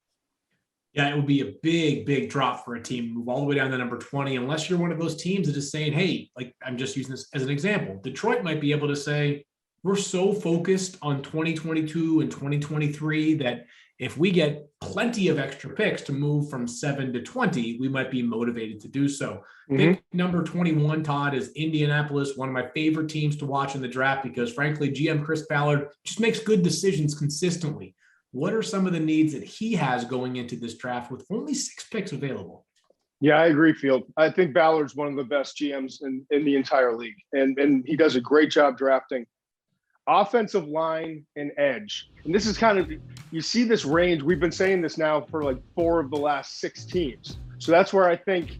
Yeah, it would be a big, big drop for a team to move all the way down to number 20, unless you're one of those teams that is saying, hey, like I'm just using this as an example. Detroit might be able to say, we're so focused on 2022 and 2023 that if we get plenty of extra picks to move from 7 to 20, we might be motivated to do so. Pick number 21, Todd, is Indianapolis, one of my favorite teams to watch in the draft because, frankly, GM Chris Ballard just makes good decisions consistently. What are some of the needs that he has going into this draft with only 6 picks available? Yeah, I agree, Field. I think Ballard's one of the best GMs in the entire league, and he does a great job drafting. Offensive line and edge. And this is kind of, you see this range. We've been saying this now for like 4 of the last 6 teams. So that's where I think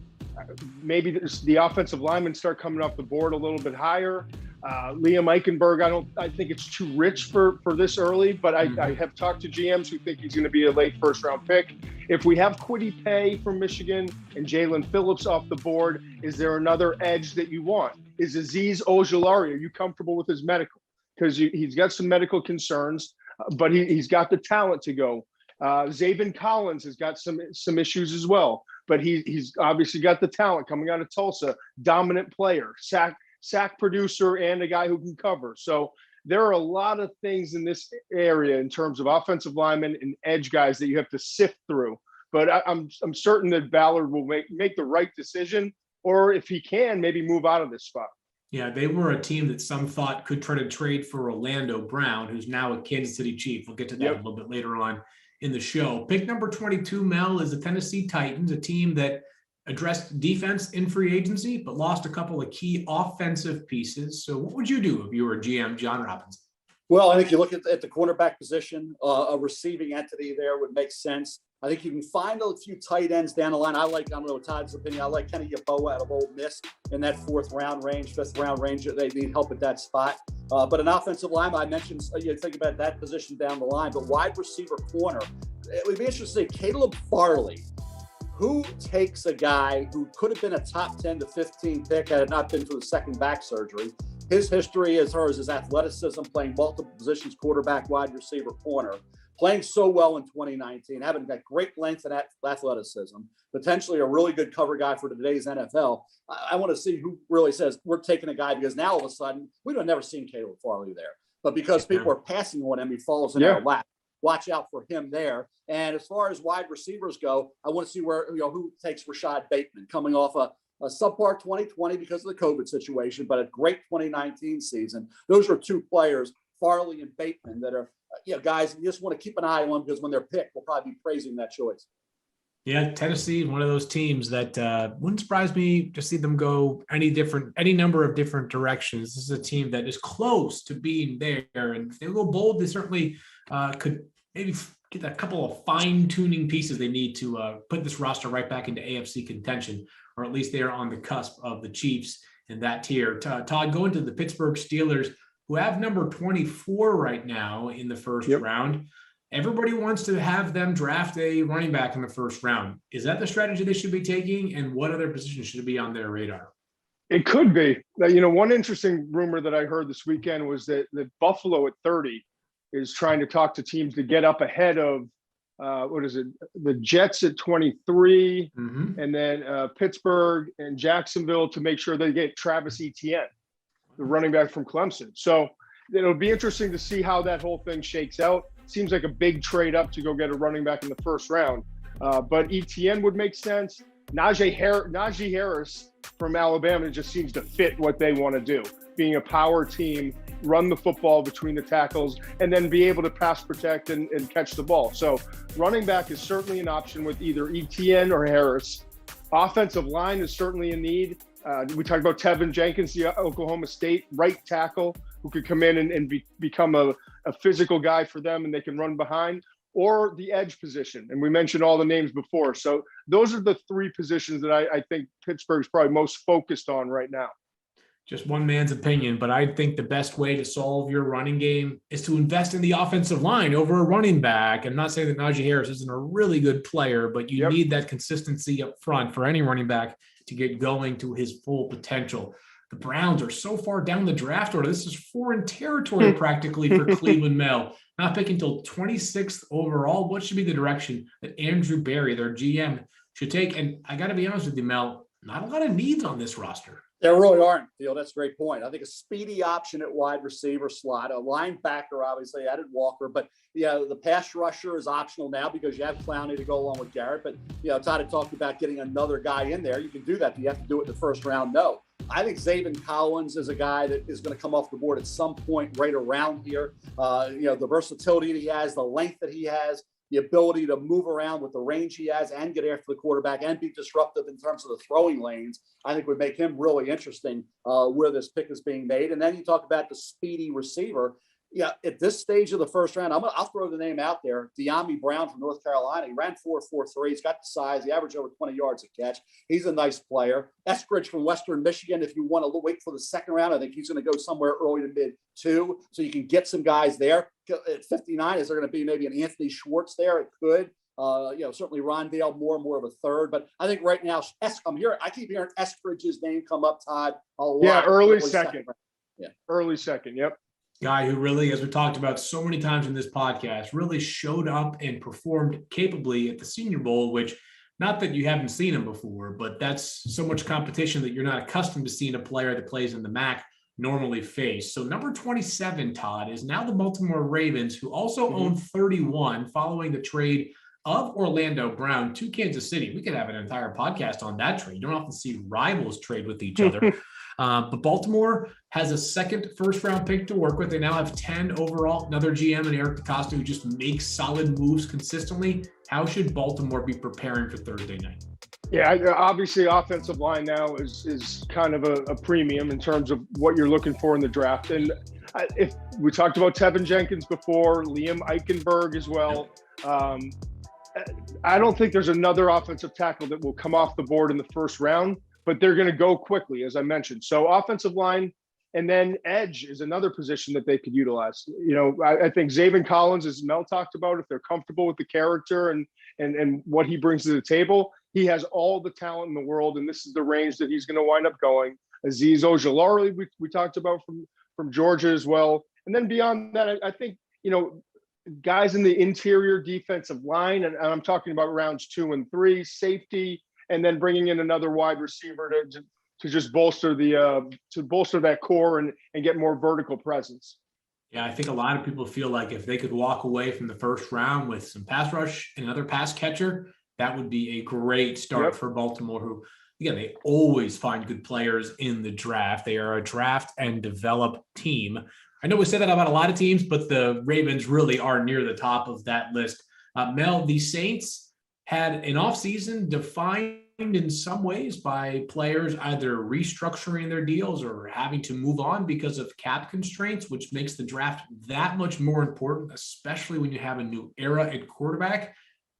maybe the offensive linemen start coming off the board a little bit higher. Liam Eichenberg, I think it's too rich for this early, but I have talked to GMs who think he's going to be a late first-round pick. If we have Kwity Paye from Michigan and Jalen Phillips off the board, is there another edge that you want? Is Azeez Ojulari, are you comfortable with his medical? Because he's got some medical concerns, but he's got the talent to go. Zaven Collins has got some issues as well, but he's obviously got the talent coming out of Tulsa, dominant player, sack producer, and a guy who can cover. So there are a lot of things in this area in terms of offensive linemen and edge guys that you have to sift through. But I'm certain that Ballard will make the right decision, or if he can, maybe move out of this spot. Yeah, they were a team that some thought could try to trade for Orlando Brown, who's now a Kansas City Chief. We'll get to that a little bit later on in the show. Pick number 22, Mel, is the Tennessee Titans, a team that addressed defense in free agency, but lost a couple of key offensive pieces. So what would you do if you were GM John Robinson? Well, I think you look at the cornerback position, a receiving entity there would make sense. I think you can find a few tight ends down the line. I don't know Todd's opinion. I like Kenny Yeboah out of Ole Miss in that 4th round range, 5th round range. They need help at that spot. But an offensive line, I mentioned, you think about that position down the line, but wide receiver corner, it would be interesting to see Caleb Farley. Who takes a guy who could have been a top 10 to 15 pick had it not been for the second back surgery? His history as far as his athleticism, playing multiple positions, quarterback, wide receiver, corner, playing so well in 2019, having that great length and athleticism, potentially a really good cover guy for today's NFL. I want to see who really says we're taking a guy, because now all of a sudden we've never seen Caleb Farley there, but because people are passing on him, he falls in our lap. Watch out for him there. And as far as wide receivers go, I want to see who takes Rashad Bateman, coming off a subpar 2020 because of the COVID situation, but a great 2019 season. Those are 2 players, Farley and Bateman, that are guys you just want to keep an eye on, because when they're picked, we'll probably be praising that choice. Yeah, Tennessee, one of those teams that wouldn't surprise me to see them go any number of different directions. This is a team that is close to being there, and if they go bold, they certainly could maybe get a couple of fine-tuning pieces they need to put this roster right back into AFC contention, or at least they are on the cusp of the Chiefs in that tier. Todd, going to the Pittsburgh Steelers, who have number 24 right now in the first round. Everybody wants to have them draft a running back in the first round. Is that the strategy they should be taking? And what other positions should be on their radar? It could be. One interesting rumor that I heard this weekend was that Buffalo at 30 is trying to talk to teams to get up ahead of, the Jets at 23, and then Pittsburgh and Jacksonville to make sure they get Travis Etienne, the running back from Clemson. So it'll be interesting to see how that whole thing shakes out. Seems like a big trade up to go get a running back in the first round. But Etienne would make sense. Najee Harris from Alabama just seems to fit what they want to do, being a power team, run the football between the tackles, and then be able to pass protect and catch the ball. So running back is certainly an option with either Etienne or Harris. Offensive line is certainly a need. We talked about Tevin Jenkins, the Oklahoma State right tackle, who could come in and become a physical guy for them, and they can run behind, or the edge position. And we mentioned all the names before. So those are the 3 positions that I think Pittsburgh's probably most focused on right now. Just one man's opinion, but I think the best way to solve your running game is to invest in the offensive line over a running back. I'm not saying that Najee Harris isn't a really good player, but you need that consistency up front for any running back to get going to his full potential. The Browns are so far down the draft order. This is foreign territory practically for Cleveland Mel. Not picking until 26th overall. What should be the direction that Andrew Berry, their GM, should take? And I got to be honest with you, Mel, not a lot of needs on this roster. There really aren't, Theo. That's a great point. I think a speedy option at wide receiver slot, a linebacker, obviously added Walker, but the pass rusher is optional now because you have Clowney to go along with Garrett. But Todd had talked about getting another guy in there. You can do that. Do you have to do it in the first round? No. I think Zaven Collins is a guy that is going to come off the board at some point right around here. The versatility that he has, the length that he has, the ability to move around with the range he has and get after the quarterback and be disruptive in terms of the throwing lanes, I think would make him really interesting where this pick is being made. And then you talk about the speedy receiver. At this stage of the first round, I'll throw the name out there. De'Ami Brown from North Carolina. He ran 4.43. He's got the size. He averaged over 20 yards a catch. He's a nice player. Eskridge from Western Michigan. If you want to wait for the second round, I think he's going to go somewhere early to mid 2. So you can get some guys there. At 59, is there going to be maybe an Anthony Schwartz there? It could. Certainly Rondale more of a third. But I think right now, I keep hearing Eskridge's name come up, Todd, a lot. Yeah, early second. Early second, yep. Guy who really, as we talked about so many times in this podcast, really showed up and performed capably at the Senior Bowl, which, not that you haven't seen him before, but that's so much competition that you're not accustomed to seeing a player that plays in the MAC normally face. So number 27, Todd, is now the Baltimore Ravens, who also own 31 following the trade of Orlando Brown to Kansas City. We could have an entire podcast on that trade. You don't often see rivals trade with each other. But Baltimore has a second first-round pick to work with. They now have 10 overall. Another GM and Eric DeCosta who just makes solid moves consistently. How should Baltimore be preparing for Thursday night? Yeah, obviously offensive line now is kind of a premium in terms of what you're looking for in the draft. And if we talked about Tevin Jenkins before, Liam Eichenberg as well. I don't think there's another offensive tackle that will come off the board in the first round, but they're going to go quickly, as I mentioned. So offensive line, and then edge is another position that they could utilize. I think Zaven Collins, as Mel talked about, if they're comfortable with the character and what he brings to the table, he has all the talent in the world, and this is the range that he's going to wind up going. Azeez Ojulari, we talked about from Georgia as well. And then beyond that, I think, guys in the interior defensive line, and I'm talking about rounds 2 and 3, safety, and then bringing in another wide receiver to just bolster that core and get more vertical presence. Yeah, I think a lot of people feel like if they could walk away from the first round with some pass rush and another pass catcher, that would be a great start for Baltimore, who, again, they always find good players in the draft. They are a draft and develop team. I know we say that about a lot of teams, but the Ravens really are near the top of that list. Mel, the Saints had an offseason defined in some ways by players either restructuring their deals or having to move on because of cap constraints, which makes the draft that much more important, especially when you have a new era at quarterback.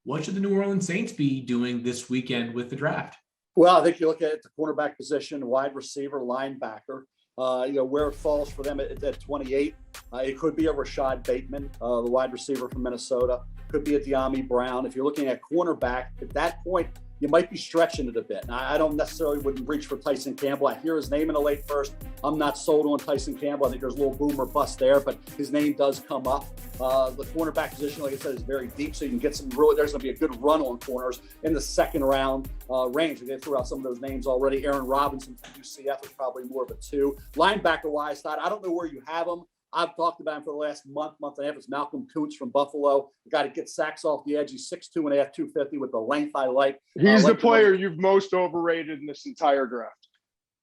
What should the New Orleans Saints be doing this weekend with the draft? Well, I think you look at the cornerback position, wide receiver, linebacker. Where it falls for them at 28. It could be a Rashad Bateman, the wide receiver from Minnesota. Could be a De'Ami Brown. If you're looking at cornerback, at that point, you might be stretching it a bit. Now, I don't necessarily wouldn't reach for Tyson Campbell. I hear his name in the late first. I'm not sold on Tyson Campbell. I think there's a little boom or bust there, but his name does come up. The cornerback position, like I said, is very deep, so you can get some really, there's going to be a good run on corners in the second round range. They threw out some of those names already. Aaron Robinson from UCF is probably more of a 2. Linebacker-wise, Todd, I don't know where you have him. I've talked about him for the last month and a half. It's Malcolm Kuntz from Buffalo. The guy that gets sacks off the edge. He's 6'2 and a half, 250 with the length I like. He's the player you've most overrated in this entire draft.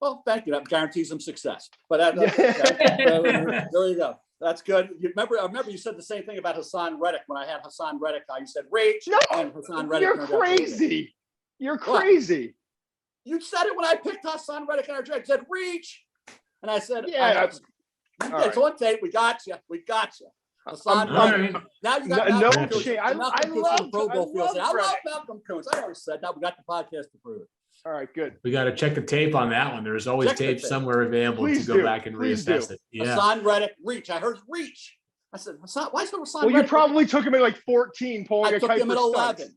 Well, thank you. That guarantees him success. But there you go. That's good. I remember you said the same thing about Hassan Reddick when I had Hassan Reddick. You said reach. No, and Hassan Reddick. You're crazy. You're crazy. What? You said it when I picked Hassan Reddick in our draft. You said reach. And I said, it's on tape. We got you. Hassan Reddick. Now you got Malcolm Kuntz. I love Malcolm Kuntz. I already said that. We got the podcast to prove it. All right, good. We got to check the tape on that one. There's always tape somewhere available to go back and reassess it. Yeah. Hassan Reddick, reach. I heard reach. I said, Hassan, why is there Hassan Reddick? Well, you probably took him at like 14, pulling I took him at 11.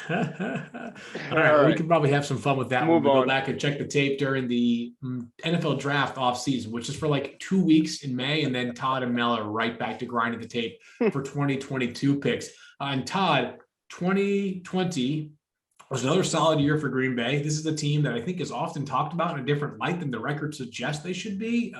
All right, we can probably have some fun with that. We'll go back and check the tape during the NFL draft off season, which is for like 2 weeks in May, and then Todd and Mel are right back to grinding the tape for 2022 picks. And Todd, 2020 was another solid year for Green Bay. This is a team that I think is often talked about in a different light than the record suggests they should be.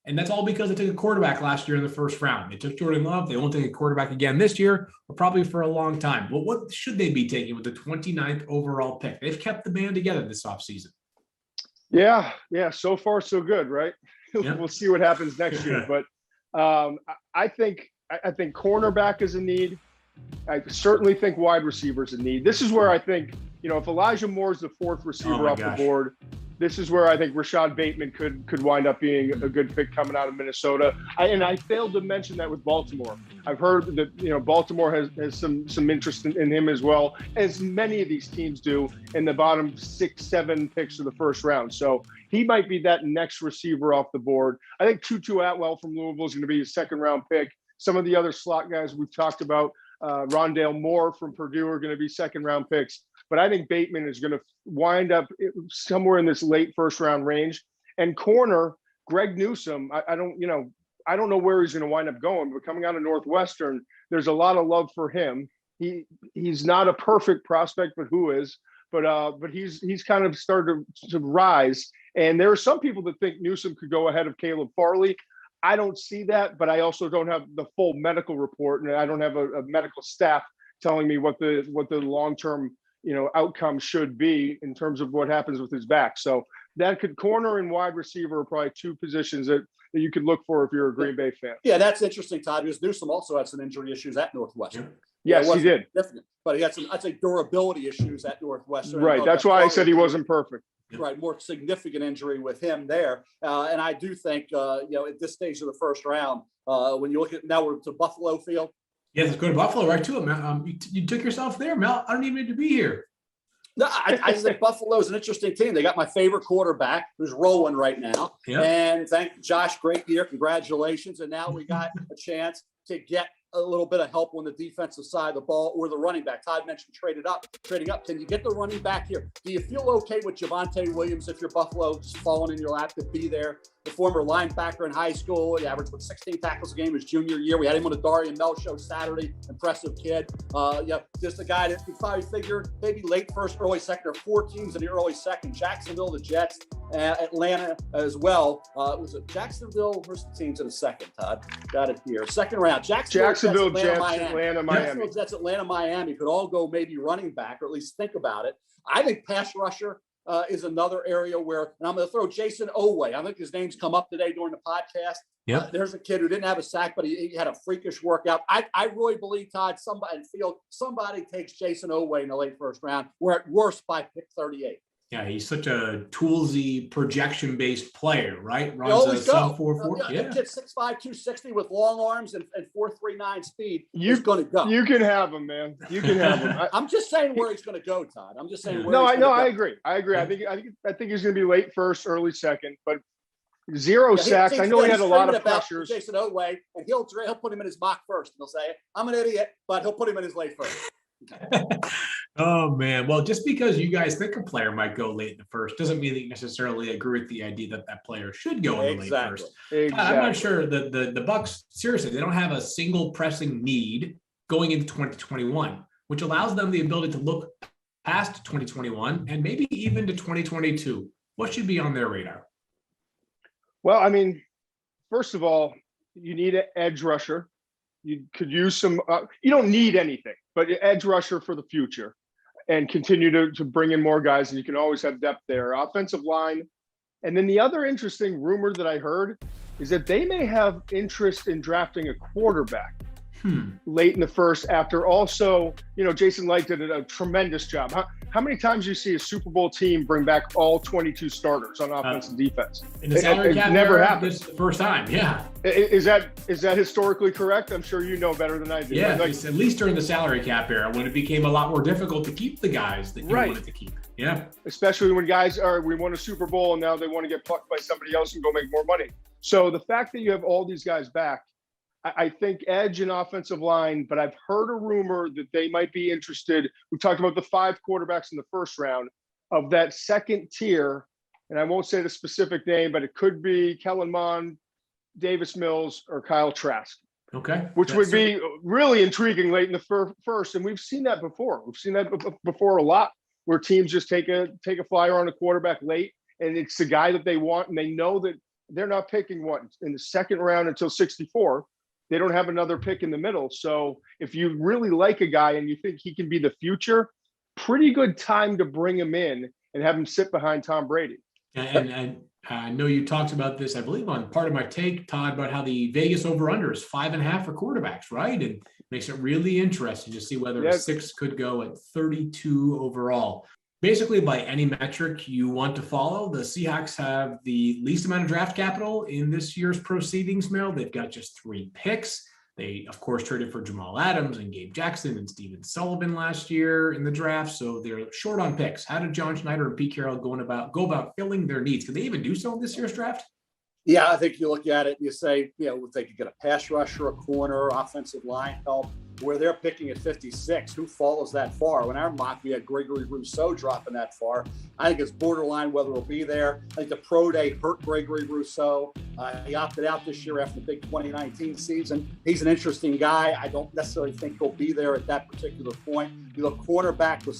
And that's all because they took a quarterback last year in the first round. They took Jordan Love. They won't take a quarterback again this year, or probably for a long time. But what should they be taking with the 29th overall pick? They've kept the band together this offseason. Yeah. So far, so good, right? Yeah. We'll see what happens next year. But I think cornerback is a need. I certainly think wide receiver is a need. This is where I think, if Elijah Moore is the 4th receiver off the board, this is where I think Rashad Bateman could wind up being a good pick coming out of Minnesota. I failed to mention that with Baltimore. I've heard that Baltimore has some interest in him as well, as many of these teams do in the bottom 6-7 picks of the first round. So he might be that next receiver off the board. I think Tutu Atwell from Louisville is going to be a 2nd round pick. Some of the other slot guys we've talked about, Rondale Moore from Purdue, are going to be 2nd round picks. But I think Bateman is going to wind up somewhere in this late first round range. And corner, Greg Newsome, I don't know where he's going to wind up going, but coming out of Northwestern, there's a lot of love for him. He's not a perfect prospect, but who is? But he's kind of started to rise. And there are some people that think Newsome could go ahead of Caleb Farley. I don't see that, but I also don't have the full medical report, and I don't have a medical staff telling me what the long-term outcome should be in terms of what happens with his back. So that could corner and wide receiver are probably 2 positions that you could look for if you're a Green Bay fan. Yeah, that's interesting, Todd, because Newsome also had some injury issues at Northwestern. Yes, he did. But he had some, I'd say, durability issues at Northwestern. Right. That's why I said he wasn't perfect. Right. More significant injury with him there. And I do think, at this stage of the first round, when you look at now we're to Buffalo Field. Yeah, let's go to Buffalo right to it. You took yourself there, Mel. I don't even need to be here. No, I just think Buffalo is an interesting team. They got my favorite quarterback who's rolling right now. Yep. And thank Josh, great year. Congratulations. And now we got a chance to get a little bit of help on the defensive side of the ball or the running back. Todd mentioned trading up. Can you get the running back here? Do you feel okay with Javonte Williams if you're Buffalo just falling in your lap to be there? The former linebacker in high school, he averaged 16 tackles a game his junior year. We had him on the Dari and Mel show Saturday. Impressive kid. Just a guy that you probably figured maybe late first, early second. There are 4 teams in the early second. Jacksonville, the Jets, Atlanta as well. Was it Jacksonville? Where's the teams in the second, Todd? Got it here. Second round. Jacksonville, Jets, Atlanta, Miami. Jacksonville, Jets, Atlanta, Miami could all go maybe running back, or at least think about it. I think pass rusher is another area where, and I'm going to throw Jason Oweh. I think his name's come up today during the podcast. Yep. There's a kid who didn't have a sack, but he had a freakish workout. I really believe, Todd, somebody takes Jason Oweh in the late first round. We're at worst by pick 38. Yeah, he's such a toolsy, projection-based player, right? Runs a sub 4.4. Yeah, kid 6'5", 260 with long arms and 4.39 speed. He's going to go. You can have him, man. You can have him. I'm just saying where he's going to go, Todd. I'm just saying. I agree. I think he's going to be late first, early second, but zero sacks. I know he had a lot of pressures. Jason Oweh, and he'll put him in his mock first, and he'll say, "I'm an idiot," but he'll put him in his late first. Oh man, well, just because you guys think a player might go late in the first doesn't mean that you necessarily agree with the idea that that player should go in the late first. Exactly. I'm not sure the Bucs, seriously, they don't have a single pressing need going into 2021, which allows them the ability to look past 2021 and maybe even to 2022. What should be on their radar? Well, I mean, first of all, you need an edge rusher. You could use some, you don't need anything, but an edge rusher for the future and continue to bring in more guys. And you can always have depth there. Offensive line. And then the other interesting rumor that I heard is that they may have interest in drafting a quarterback late in the first after also, Jason Light did a tremendous job. How many times do you see a Super Bowl team bring back all 22 starters on offense and defense? In the salary cap never happened. This is the first time, yeah. Is that historically correct? I'm sure you know better than I do. Yeah, at least during the salary cap era when it became a lot more difficult to keep the guys that you wanted to keep. Yeah. Especially when guys we won a Super Bowl and now they want to get plucked by somebody else and go make more money. So the fact that you have all these guys back, I think edge and offensive line, but I've heard a rumor that they might be interested. We talked about the 5 quarterbacks in the first round of that second tier. And I won't say the specific name, but it could be Kellen Mond, Davis Mills, or Kyle Trask. Okay. Which would be really intriguing late in the first. And we've seen that before. We've seen that before a lot where teams just take a flyer on a quarterback late and it's the guy that they want. And they know that they're not picking one in the second round until 64. They don't have another pick in the middle. So if you really like a guy and you think he can be the future, pretty good time to bring him in and have him sit behind Tom Brady. And I know you talked about this, I believe, on part of my take, Todd, about how the Vegas over-under is 5.5 for quarterbacks, right? And makes it really interesting to see whether a 6 could go at 32 overall. Basically, by any metric you want to follow, the Seahawks have the least amount of draft capital in this year's proceedings, Mel. They've got just 3 picks. They, of course, traded for Jamal Adams and Gabe Jackson and Steven Sullivan last year in the draft, so they're short on picks. How did John Schneider and Pete Carroll go about filling their needs? Could they even do so in this year's draft? Yeah, I think you look at it and you say, if they could get a pass rusher, a corner, offensive line help, where they're picking at 56, who follows that far? When our mock, we had Gregory Rousseau dropping that far. I think it's borderline whether he'll be there. I think the pro day hurt Gregory Rousseau. He opted out this year after the big 2019 season. He's an interesting guy. I don't necessarily think he'll be there at that particular point. You look cornerback with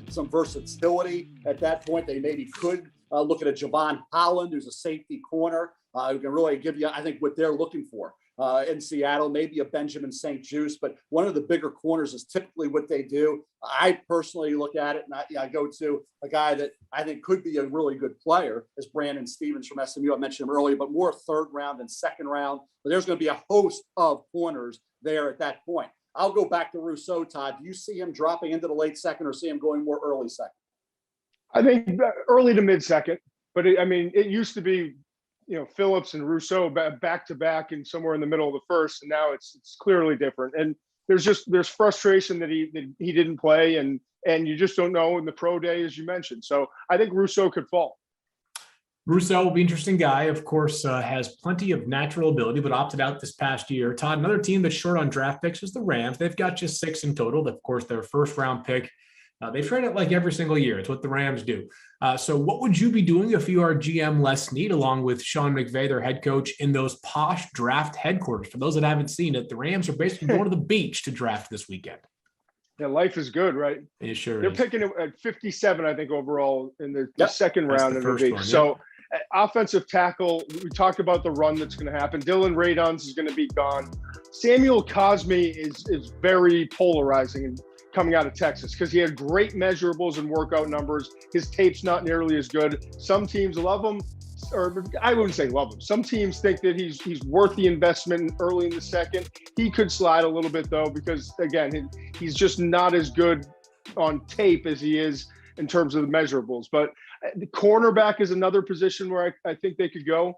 some versatility at that point. They maybe could look at a Javon Holland, who's a safety corner, who can really give you, I think, what they're looking for. In Seattle, maybe a Benjamin St. Juste, but one of the bigger corners is typically what they do. I personally look at it and I go to a guy that I think could be a really good player is Brandon Stevens from SMU. I mentioned him earlier, but more third round than second round. But there's going to be a host of corners there at that point. I'll go back to Rousseau, Todd. Do you see him dropping into the late second or see him going more early second? I think early to mid second, but it used to be, Phillips and Rousseau back to back and somewhere in the middle of the first, and now it's clearly different. And there's frustration that he didn't play, and you just don't know in the pro day, as you mentioned. So I think Rousseau could fall. Rousseau will be an interesting guy. Of course, has plenty of natural ability, but opted out this past year. Todd, another team that's short on draft picks is the Rams. They've got just 6 in total. Of course, their first round pick. They trade it like every single year. It's what the Rams do. So what would you be doing if you are GM Les Snead, along with Sean McVay, their head coach, in those posh draft headquarters? For those that haven't seen it, the Rams are basically going to the beach to draft this weekend. Yeah, life is good, right? It sure They're is. picking it at 57, I think, overall in the second round of the league. One, so offensive tackle, we talked about the run that's going to happen. Dylan Radons is going to be gone. Samuel Cosme is very polarizing and coming out of Texas because he had great measurables and workout numbers. His tape's not nearly as good. Some teams love him, or I wouldn't say love him. Some teams think that he's worth the investment early in the second. He could slide a little bit, though, because, again, he's just not as good on tape as he is in terms of the measurables. But the cornerback is another position where I think they could go.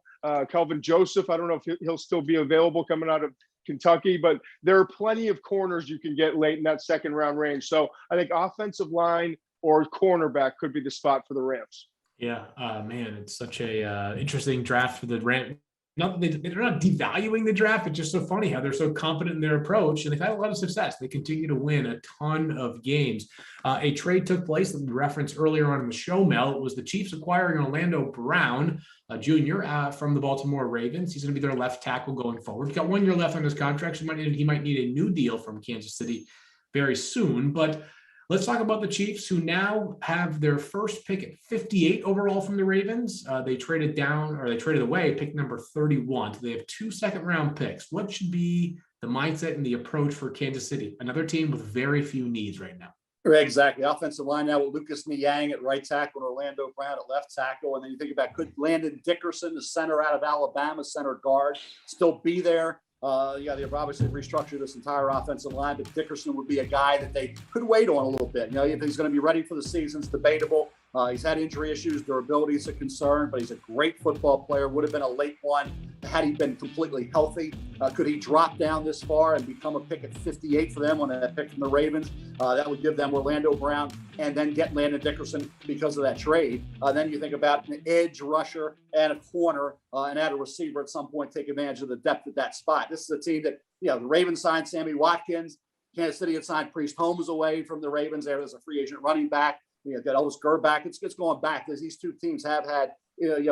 Kelvin Joseph, I don't know if he'll still be available coming out of Kentucky, but there are plenty of corners you can get late in that second round range. So I think offensive line or cornerback could be the spot for the Rams. Yeah, man, it's such a interesting draft for the Rams. Not that they're not devaluing the draft. It's just so funny how they're so confident in their approach, and they've had a lot of success. They continue to win a ton of games. A trade took place that we referenced earlier on in the show, Mel. It was the Chiefs acquiring Orlando Brown, Jr. From the Baltimore Ravens. He's going to be their left tackle going forward. He's got 1 year left on his contract, so he might need a new deal from Kansas City very soon. But let's talk about the Chiefs, who now have their first pick at 58 overall from the Ravens. They traded away pick number 31. So they have 2 second-round picks. What should be the mindset and the approach for Kansas City? Another team with very few needs right now. Exactly. Offensive line now with Lucas Niang at right tackle and Orlando Brown at left tackle. And then you think about, could Landon Dickerson, the center out of Alabama, center guard, still be there? They've obviously restructured this entire offensive line, but Dickerson would be a guy that they could wait on a little bit. If he's going to be ready for the season, it's debatable. He's had injury issues. Durability is a concern, but he's a great football player. Would have been a late one had he been completely healthy. Could he drop down this far and become a pick at 58 for them on that pick from the Ravens? That would give them Orlando Brown and then get Landon Dickerson because of that trade. Then you think about an edge rusher and a corner and add a receiver at some point, take advantage of the depth at that spot. This is a team that, the Ravens signed Sammy Watkins. Kansas City had signed Priest Holmes away from the Ravens there as a free agent running back. Got Elvis Gurr back. It's going back because these two teams have had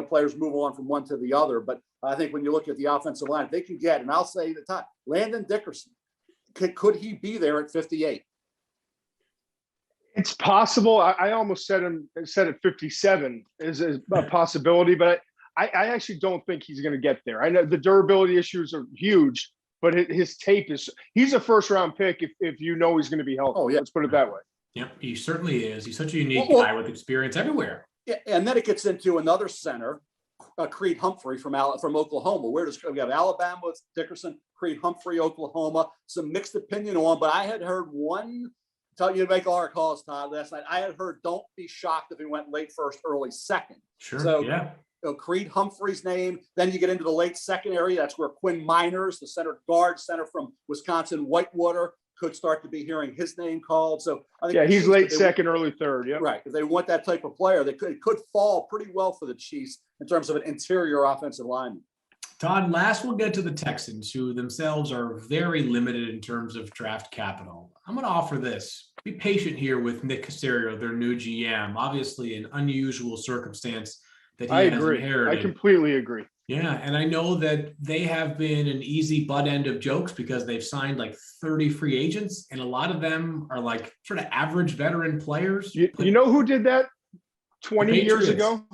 players move on from one to the other. But I think when you look at the offensive line, they can get, and I'll say the time, Landon Dickerson, could he be there at 58? It's possible. I almost said at 57 is a possibility, but I actually don't think he's going to get there. I know the durability issues are huge, but his tape he's a first round pick if you know he's going to be healthy. Oh, yeah. Let's put it that way. Yep, he certainly is. He's such a unique guy with experience everywhere. Yeah, and then it gets into another center, Creed Humphrey from Oklahoma. We have Alabama with Dickerson, Creed Humphrey, Oklahoma. Some mixed opinion on, but I had heard one. Tell you to make all our calls, Todd. Last night I had heard, don't be shocked if he went late first, early second. Sure. So yeah. Creed Humphrey's name. Then you get into the late second area. That's where Quinn Miners, the center from Wisconsin Whitewater, could start to be hearing his name called. So I think he's late second, early third. Yeah, right. If they want that type of player, it could fall pretty well for the Chiefs in terms of an interior offensive lineman. Todd, last we'll get to the Texans, who themselves are very limited in terms of draft capital. I'm going to offer this. Be patient here with Nick Caserio, their new GM. Obviously, an unusual circumstance that he has inherited. I completely agree. Yeah, and I know that they have been an easy butt end of jokes because they've signed like 30 free agents, and a lot of them are like sort of average veteran players. You know who did that 20 years ago?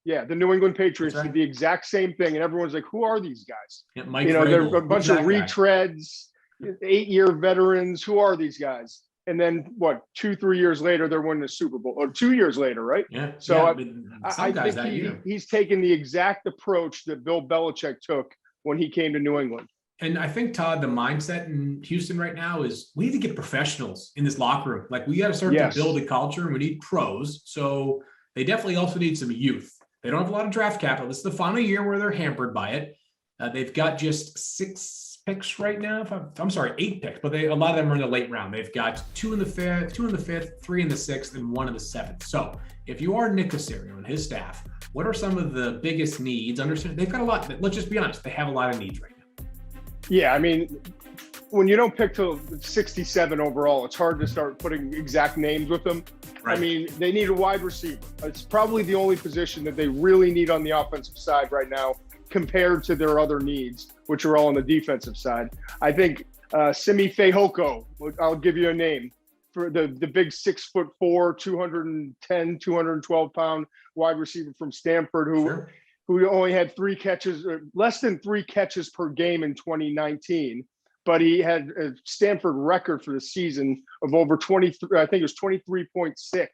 Yeah, the New England Patriots did the exact same thing, and everyone's like, "Who are these guys?" Yeah, Mike they're a bunch of retreads, 8-year veterans. Who are these guys? And then 2-3 years later, they're winning the Super Bowl, or 2 years later, right? Yeah. So I think he's taken the exact approach that Bill Belichick took when he came to New England. And I think, Todd, the mindset in Houston right now is we need to get professionals in this locker room. Like, we got to start to build a culture, and we need pros. So they definitely also need some youth. They don't have a lot of draft capital. This is the final year where they're hampered by it. They've got just 6 picks right now. I'm sorry, 8 picks, but a lot of them are in the late round. They've got 2 in the 5th, 3 in the 6th, and 1 in the 7th. So if you are Nick Caserio and his staff, what are some of the biggest needs? Understand they've got a lot. Let's just be honest. They have a lot of needs right now. Yeah, I mean, when you don't pick till 67 overall, it's hard to start putting exact names with them. Right. I mean, they need a wide receiver. It's probably the only position that they really need on the offensive side right now compared to their other needs, which are all on the defensive side. I think Simi Fehoko, I'll give you a name, for the big 6'4", 210, 212 pound wide receiver from Stanford who only had less than 3 catches per game in 2019. But he had a Stanford record for the season of over 23, I think it was 23.6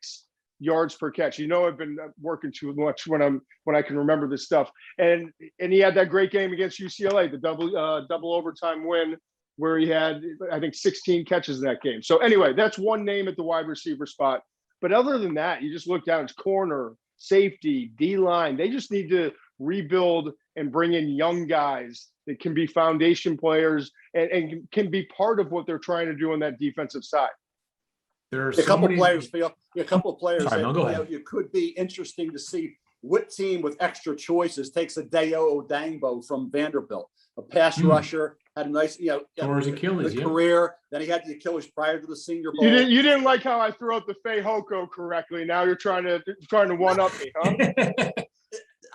yards per catch. You know, I've been working too much when I can remember this stuff. And he had that great game against UCLA, the double overtime win, where he had, I think, 16 catches in that game. So anyway, that's one name at the wide receiver spot. But other than that, you just look down, it's corner, safety, D-line. They just need to rebuild and bring in young guys that can be foundation players and can be part of what they're trying to do on that defensive side. There's a couple players, Phil. A couple of players that you could be interesting to see what team with extra choices takes a Deo Odangbo from Vanderbilt, a pass rusher, had a nice, tore his Achilles, career. Then he had the Achilles prior to the Senior Bowl. You didn't like how I threw out the Fehoko correctly. Now you're trying to one up me, huh?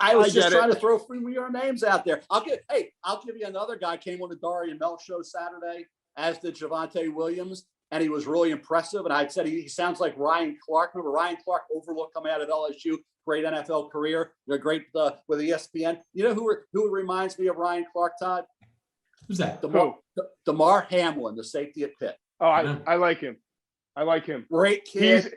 I was just trying to throw familiar names out there. I'll give you another guy. Came on the Dari and Mel show Saturday, as did Javonte Williams, and he was really impressive. And I said he sounds like Ryan Clark. Remember Ryan Clark, overlooked coming out of LSU, great NFL career, great with ESPN. You know who reminds me of Ryan Clark, Todd? Who's that? Damar Hamlin, the safety at Pitt. Oh, I like him. Great kid.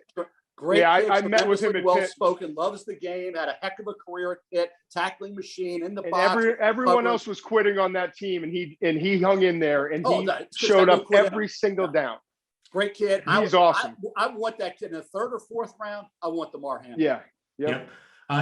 Great kid, I met with him at well-spoken, loves the game, had a heck of a career at Pitt, tackling machine in the box. Everyone else was quitting on that team, and he hung in there, and he showed up every single down. Great kid. He's awesome. I want that kid in the 3rd or 4th round. I want Damar Hamlin. Yeah. Yep.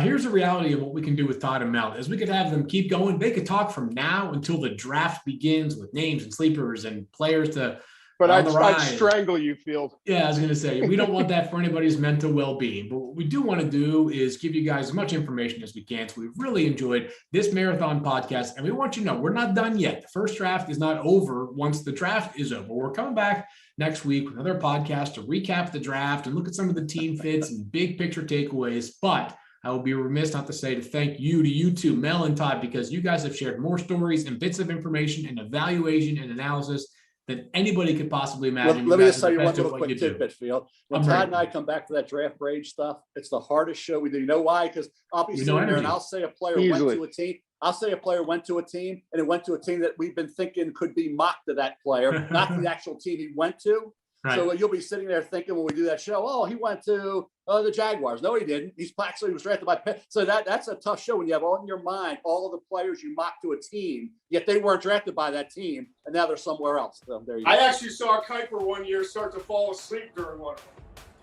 Here's the reality of what we can do with Todd and Mel is we could have them keep going. They could talk from now until the draft begins with names and sleepers and players to – but I'd strangle you, Field. Yeah, I was going to say, we don't want that for anybody's mental well-being. But what we do want to do is give you guys as much information as we can. So we've really enjoyed this marathon podcast. And we want you to know we're not done yet. The first draft is not over once the draft is over. We're coming back next week with another podcast to recap the draft and look at some of the team fits and big picture takeaways. But I will be remiss not to say to thank you to you two, Mel and Todd, because you guys have shared more stories and bits of information and evaluation and analysis than anybody could possibly imagine. Let me just tell you one little quick tidbit, Field. When Todd and I come back for that draft rage stuff, it's the hardest show we do. You know why? Because I'll be sitting there and I'll say a player went to a team. I'll say a player went to a team and it went to a team that we've been thinking could be mocked to that player, not the actual team he went to. Right. So you'll be sitting there thinking when we do that show, oh, he went to the Jaguars. No, he didn't. He was drafted by Pitt. So that's a tough show when you have all in your mind all of the players you mocked to a team, yet they weren't drafted by that team, and now they're somewhere else. So there you go. I actually saw Kiper one year start to fall asleep during one of them.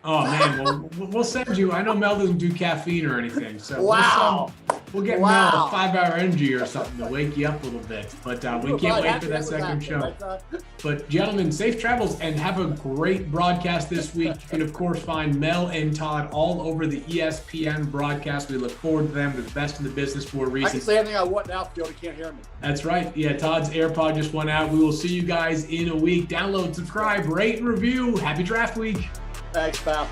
Oh, man. Well, we'll send you. I know Mel doesn't do caffeine or anything. So we'll get Mel a 5-hour energy or something to wake you up a little bit. But we can't wait for that second show. But, gentlemen, safe travels and have a great broadcast this week. You can, of course, find Mel and Todd all over the ESPN broadcast. We look forward to them. They're the best in the business for a reason. I can say anything I want now, Phil. You can't hear me. That's right. Yeah, Todd's AirPod just went out. We will see you guys in a week. Download, subscribe, rate, and review. Happy draft week. Thanks, pal.